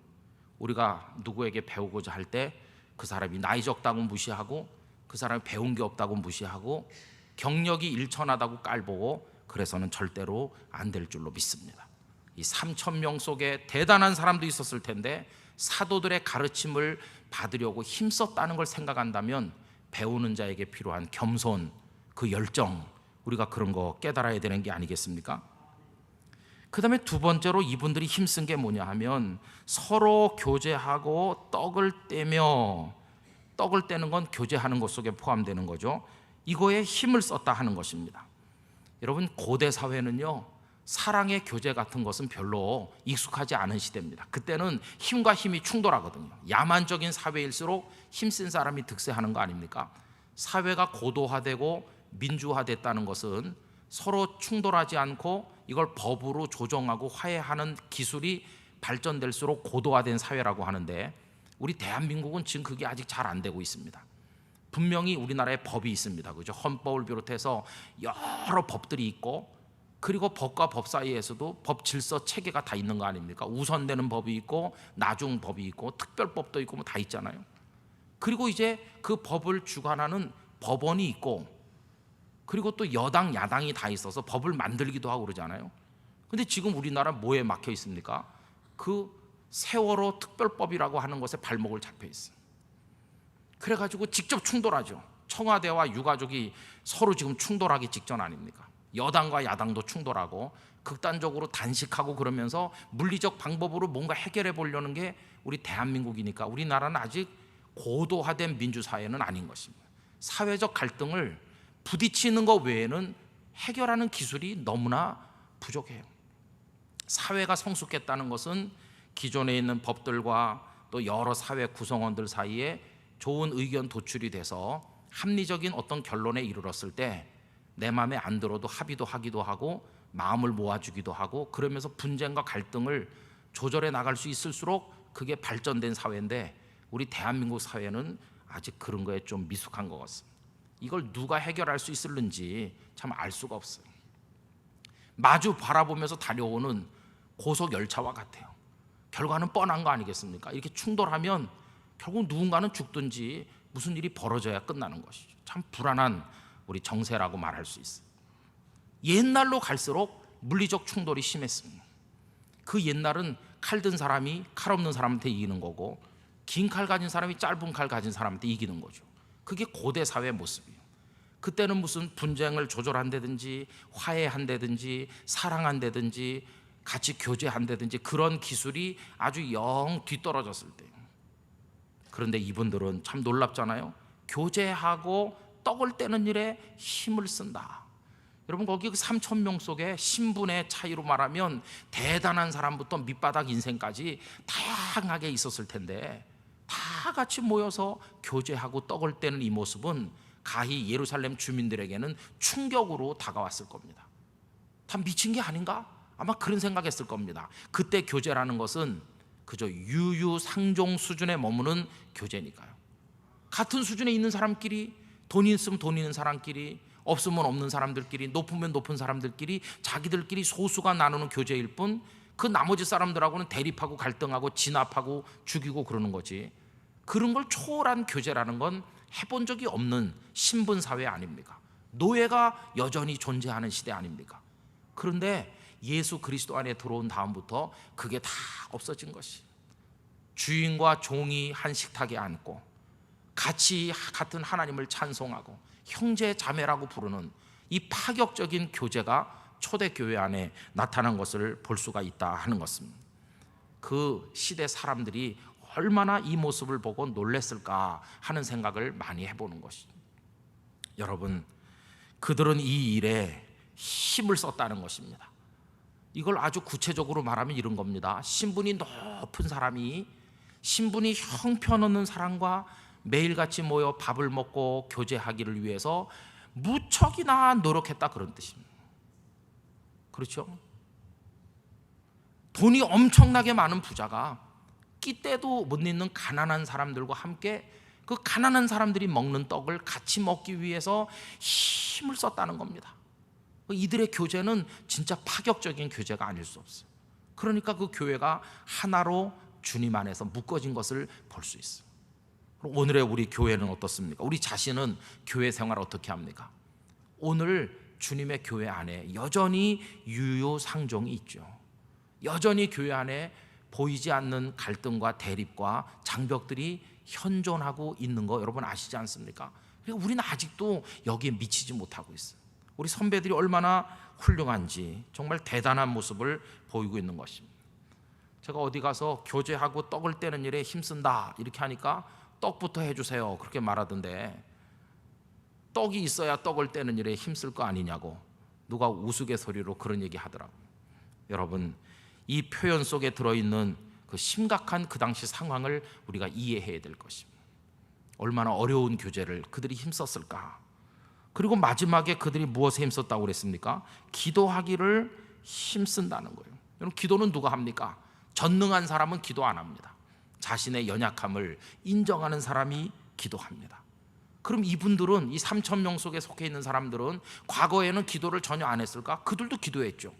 우리가 누구에게 배우고자 할 때 그 사람이 나이 적다고 무시하고, 그 사람이 배운 게 없다고 무시하고, 경력이 일천하다고 깔보고 그래서는 절대로 안 될 줄로 믿습니다. 이 3,000명 속에 대단한 사람도 있었을 텐데 사도들의 가르침을 받으려고 힘썼다는 걸 생각한다면 배우는 자에게 필요한 겸손, 그 열정, 우리가 그런 거 깨달아야 되는 게 아니겠습니까? 그 다음에 두 번째로 이분들이 힘쓴 게 뭐냐 하면 서로 교제하고 떡을 떼며, 떡을 떼는 건 교제하는 것 속에 포함되는 거죠. 이거에 힘을 썼다 하는 것입니다. 여러분, 고대 사회는요, 사랑의 교제 같은 것은 별로 익숙하지 않은 시대입니다. 그때는 힘과 힘이 충돌하거든요. 야만적인 사회일수록 힘센 사람이 득세하는 거 아닙니까? 사회가 고도화되고 민주화됐다는 것은 서로 충돌하지 않고 이걸 법으로 조정하고 화해하는 기술이 발전될수록 고도화된 사회라고 하는데, 우리 대한민국은 지금 그게 아직 잘 안 되고 있습니다. 분명히 우리나라에 법이 있습니다. 그죠? 헌법을 비롯해서 여러 법들이 있고, 그리고 법과 법 사이에서도 법 질서 체계가 다 있는 거 아닙니까? 우선되는 법이 있고 나중 법이 있고 특별법도 있고 뭐 다 있잖아요. 그리고 이제 그 법을 주관하는 법원이 있고, 그리고 또 여당 야당이 다 있어서 법을 만들기도 하고 그러잖아요. 근데 지금 우리나라 뭐에 막혀 있습니까? 그 세월호 특별법이라고 하는 것에 발목을 잡혀 있어요. 그래가지고 직접 충돌하죠. 청와대와 유가족이 서로 지금 충돌하기 직전 아닙니까? 여당과 야당도 충돌하고 극단적으로 단식하고 그러면서 물리적 방법으로 뭔가 해결해 보려는 게 우리 대한민국이니까 우리나라는 아직 고도화된 민주사회는 아닌 것입니다. 사회적 갈등을 부딪히는 것 외에는 해결하는 기술이 너무나 부족해요. 사회가 성숙했다는 것은 기존에 있는 법들과 또 여러 사회 구성원들 사이에 좋은 의견 도출이 돼서 합리적인 어떤 결론에 이르렀을 때 내 마음에 안 들어도 합의도 하기도 하고 마음을 모아주기도 하고, 그러면서 분쟁과 갈등을 조절해 나갈 수 있을수록 그게 발전된 사회인데, 우리 대한민국 사회는 아직 그런 거에 좀 미숙한 것 같습니다. 이걸 누가 해결할 수 있을는지 참 알 수가 없어요. 마주 바라보면서 달려오는 고속 열차와 같아요. 결과는 뻔한 거 아니겠습니까? 이렇게 충돌하면 결국 누군가는 죽든지 무슨 일이 벌어져야 끝나는 것이죠. 참 불안한 우리 정세라고 말할 수 있어요. 옛날로 갈수록 물리적 충돌이 심했습니다. 그 옛날은 칼 든 사람이 칼 없는 사람한테 이기는 거고, 긴 칼 가진 사람이 짧은 칼 가진 사람한테 이기는 거죠. 그게 고대 사회의 모습이에요. 그때는 무슨 분쟁을 조절한다든지 화해한다든지 사랑한다든지 같이 교제한다든지 그런 기술이 아주 영 뒤떨어졌을 때예요. 그런데 이분들은 참 놀랍잖아요. 교제하고 떡을 떼는 일에 힘을 쓴다. 여러분, 거기 3,000명 속에 신분의 차이로 말하면 대단한 사람부터 밑바닥 인생까지 다양하게 있었을 텐데, 다 같이 모여서 교제하고 떡을 떼는 이 모습은 가히 예루살렘 주민들에게는 충격으로 다가왔을 겁니다. 다 미친 게 아닌가? 아마 그런 생각했을 겁니다. 그때 교제라는 것은 그저 유유상종 수준에 머무는 교제니까요. 같은 수준에 있는 사람끼리, 돈이 있으면 돈 있는 사람끼리, 없으면 없는 사람들끼리, 높으면 높은 사람들끼리 자기들끼리 소수가 나누는 교제일 뿐, 그 나머지 사람들하고는 대립하고 갈등하고 진압하고 죽이고 그러는 거지. 그런 걸 초월한 교제라는 건 해본 적이 없는 신분사회 아닙니까? 노예가 여전히 존재하는 시대 아닙니까? 그런데 예수 그리스도 안에 들어온 다음부터 그게 다 없어진 것이, 주인과 종이 한 식탁에 앉고 같이 같은 하나님을 찬송하고 형제 자매라고 부르는 이 파격적인 교제가 초대교회 안에 나타난 것을 볼 수가 있다 하는 것입니다. 그 시대 사람들이 얼마나 이 모습을 보고 놀랬을까 하는 생각을 많이 해보는 것이죠. 여러분, 그들은 이 일에 힘을 썼다는 것입니다. 이걸 아주 구체적으로 말하면 이런 겁니다. 신분이 높은 사람이, 신분이 형편없는 사람과 매일같이 모여 밥을 먹고 교제하기를 위해서 무척이나 노력했다, 그런 뜻입니다. 그렇죠? 돈이 엄청나게 많은 부자가 끼때도 못 잇는 가난한 사람들과 함께 그 가난한 사람들이 먹는 떡을 같이 먹기 위해서 힘을 썼다는 겁니다. 이들의 교제는 진짜 파격적인 교제가 아닐 수 없어요. 그러니까 그 교회가 하나로 주님 안에서 묶어진 것을 볼 수 있어요. 오늘의 우리 교회는 어떻습니까? 우리 자신은 교회 생활을 어떻게 합니까? 오늘 주님의 교회 안에 여전히 유효상종이 있죠. 여전히 교회 안에 보이지 않는 갈등과 대립과 장벽들이 현존하고 있는 거 여러분 아시지 않습니까? 그러니까 우리는 아직도 여기에 미치지 못하고 있어요. 우리 선배들이 얼마나 훌륭한지 정말 대단한 모습을 보이고 있는 것입니다. 제가 어디 가서 교제하고 떡을 떼는 일에 힘쓴다 이렇게 하니까 떡부터 해주세요 그렇게 말하던데, 떡이 있어야 떡을 떼는 일에 힘쓸 거 아니냐고 누가 우스갯소리로 그런 얘기 하더라고요. 여러분, 이 표현 속에 들어있는 그 심각한 그 당시 상황을 우리가 이해해야 될 것입니다. 얼마나 어려운 교제를 그들이 힘썼을까. 그리고 마지막에 그들이 무엇에 힘썼다고 그랬습니까? 기도하기를 힘쓴다는 거예요. 여러분, 기도는 누가 합니까? 전능한 사람은 기도 안 합니다. 자신의 연약함을 인정하는 사람이 기도합니다. 그럼 이분들은, 이 3,000명 속에 속해 있는 사람들은 과거에는 기도를 전혀 안 했을까? 그들도 기도했죠.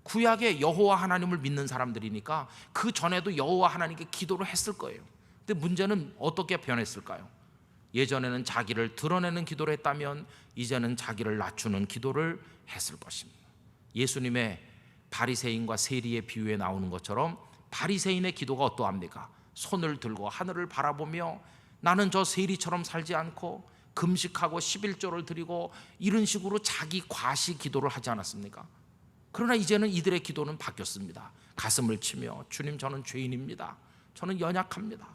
구약의 여호와 하나님을 믿는 사람들이니까 그 전에도 여호와 하나님께 기도를 했을 거예요. 근데 문제는 어떻게 변했을까요? 예전에는 자기를 드러내는 기도를 했다면 이제는 자기를 낮추는 기도를 했을 것입니다. 예수님의 바리새인과 세리의 비유에 나오는 것처럼 바리새인의 기도가 어떠합니까? 손을 들고 하늘을 바라보며 나는 저 세리처럼 살지 않고 금식하고 11조를 드리고 이런 식으로 자기 과시 기도를 하지 않았습니까? 그러나 이제는 이들의 기도는 바뀌었습니다. 가슴을 치며 주님, 저는 죄인입니다. 저는 연약합니다.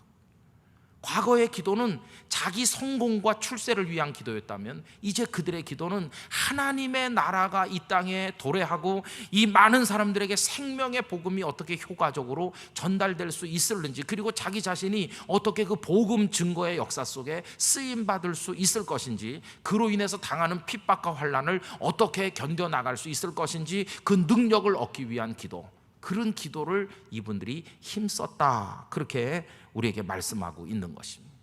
과거의 기도는 자기 성공과 출세를 위한 기도였다면 이제 그들의 기도는 하나님의 나라가 이 땅에 도래하고 이 많은 사람들에게 생명의 복음이 어떻게 효과적으로 전달될 수 있을는지, 그리고 자기 자신이 어떻게 그 복음 증거의 역사 속에 쓰임받을 수 있을 것인지, 그로 인해서 당하는 핍박과 환난을 어떻게 견뎌나갈 수 있을 것인지 그 능력을 얻기 위한 기도, 그런 기도를 이분들이 힘썼다, 그렇게 우리에게 말씀하고 있는 것입니다.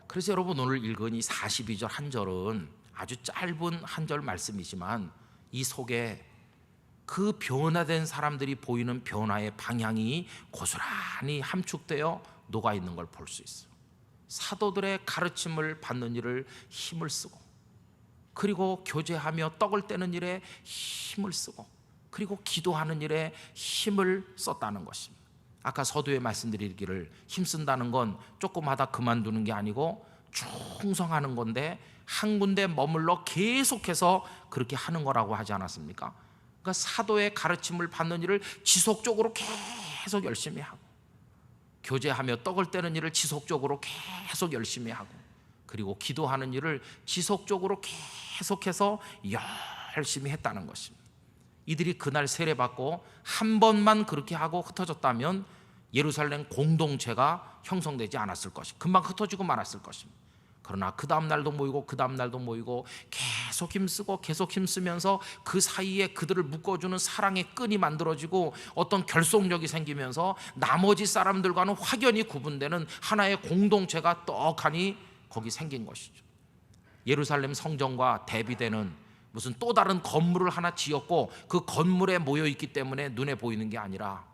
그래서 여러분, 오늘 읽은 이 42절 한 절은 아주 짧은 한 절 말씀이지만 이 속에 그 변화된 사람들이 보이는 변화의 방향이 고스란히 함축되어 녹아있는 걸 볼 수 있어요. 사도들의 가르침을 받는 일을 힘을 쓰고, 그리고 교제하며 떡을 떼는 일에 힘을 쓰고, 그리고 기도하는 일에 힘을 썼다는 것입니다. 아까 서두에 말씀드리기를 힘쓴다는 건 조금 하다 그만두는 게 아니고 충성하는 건데 한 군데 머물러 계속해서 그렇게 하는 거라고 하지 않았습니까? 그러니까 사도의 가르침을 받는 일을 지속적으로 계속 열심히 하고, 교제하며 떡을 떼는 일을 지속적으로 계속 열심히 하고, 그리고 기도하는 일을 지속적으로 계속해서 열심히 했다는 것입니다. 이들이 그날 세례받고 한 번만 그렇게 하고 흩어졌다면 예루살렘 공동체가 형성되지 않았을 것이, 금방 흩어지고 말았을 것입니다. 그러나 그 다음 날도 모이고 그 다음 날도 모이고 계속 힘쓰고 계속 힘쓰면서 그 사이에 그들을 묶어주는 사랑의 끈이 만들어지고 어떤 결속력이 생기면서 나머지 사람들과는 확연히 구분되는 하나의 공동체가 떡하니 거기 생긴 것이죠. 예루살렘 성전과 대비되는 무슨 또 다른 건물을 하나 지었고 그 건물에 모여 있기 때문에 눈에 보이는 게 아니라,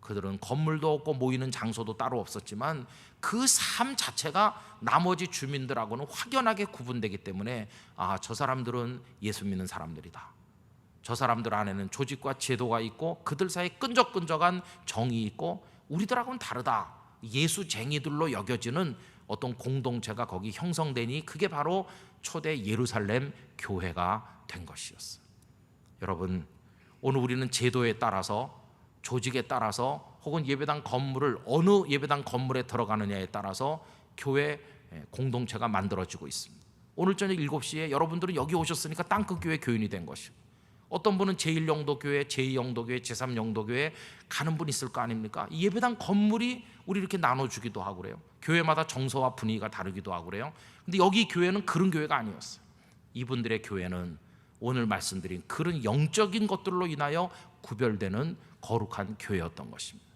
그들은 건물도 없고 모이는 장소도 따로 없었지만 그 삶 자체가 나머지 주민들하고는 확연하게 구분되기 때문에, 아, 저 사람들은 예수 믿는 사람들이다. 저 사람들 안에는 조직과 제도가 있고 그들 사이에 끈적끈적한 정이 있고 우리들하고는 다르다. 예수쟁이들로 여겨지는 어떤 공동체가 거기 형성되니 그게 바로 초대 예루살렘 교회가 된 것이었어요. 여러분, 오늘 우리는 제도에 따라서, 조직에 따라서, 혹은 예배당 건물을 어느 예배당 건물에 들어가느냐에 따라서 교회 공동체가 만들어지고 있습니다. 오늘 저녁 7시에 여러분들은 여기 오셨으니까 땅끝교회 교인이 된 것이고, 어떤 분은 제1영도교회, 제2영도교회, 제3영도교회 가는 분 있을 거 아닙니까? 예배당 건물이 우리 이렇게 나눠주기도 하고 그래요. 교회마다 정서와 분위기가 다르기도 하고 그래요. 근데 여기 교회는 그런 교회가 아니었어요. 이분들의 교회는 오늘 말씀드린 그런 영적인 것들로 인하여 구별되는 거룩한 교회였던 것입니다.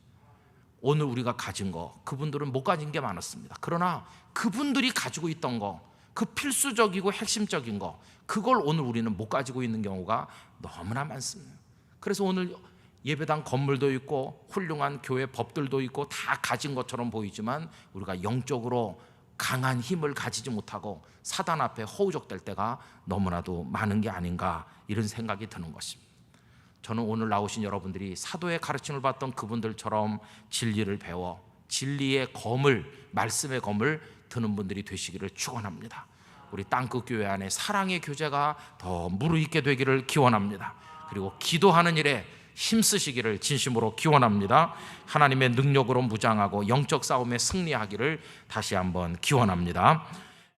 오늘 우리가 가진 거, 그분들은 못 가진 게 많았습니다. 그러나 그분들이 가지고 있던 거, 그 필수적이고 핵심적인 거, 그걸 오늘 우리는 못 가지고 있는 경우가 너무나 많습니다. 그래서 오늘 예배당 건물도 있고 훌륭한 교회 법들도 있고 다 가진 것처럼 보이지만 우리가 영적으로 강한 힘을 가지지 못하고 사단 앞에 허우적될 때가 너무나도 많은 게 아닌가, 이런 생각이 드는 것입니다. 저는 오늘 나오신 여러분들이 사도의 가르침을 받던 그분들처럼 진리를 배워 진리의 검을, 말씀의 검을 드는 분들이 되시기를 축원합니다. 우리 땅끝 교회 안에 사랑의 교제가 더 무르익게 되기를 기원합니다. 그리고 기도하는 일에 힘쓰시기를 진심으로 기원합니다. 하나님의 능력으로 무장하고 영적 싸움에 승리하기를 다시 한번 기원합니다.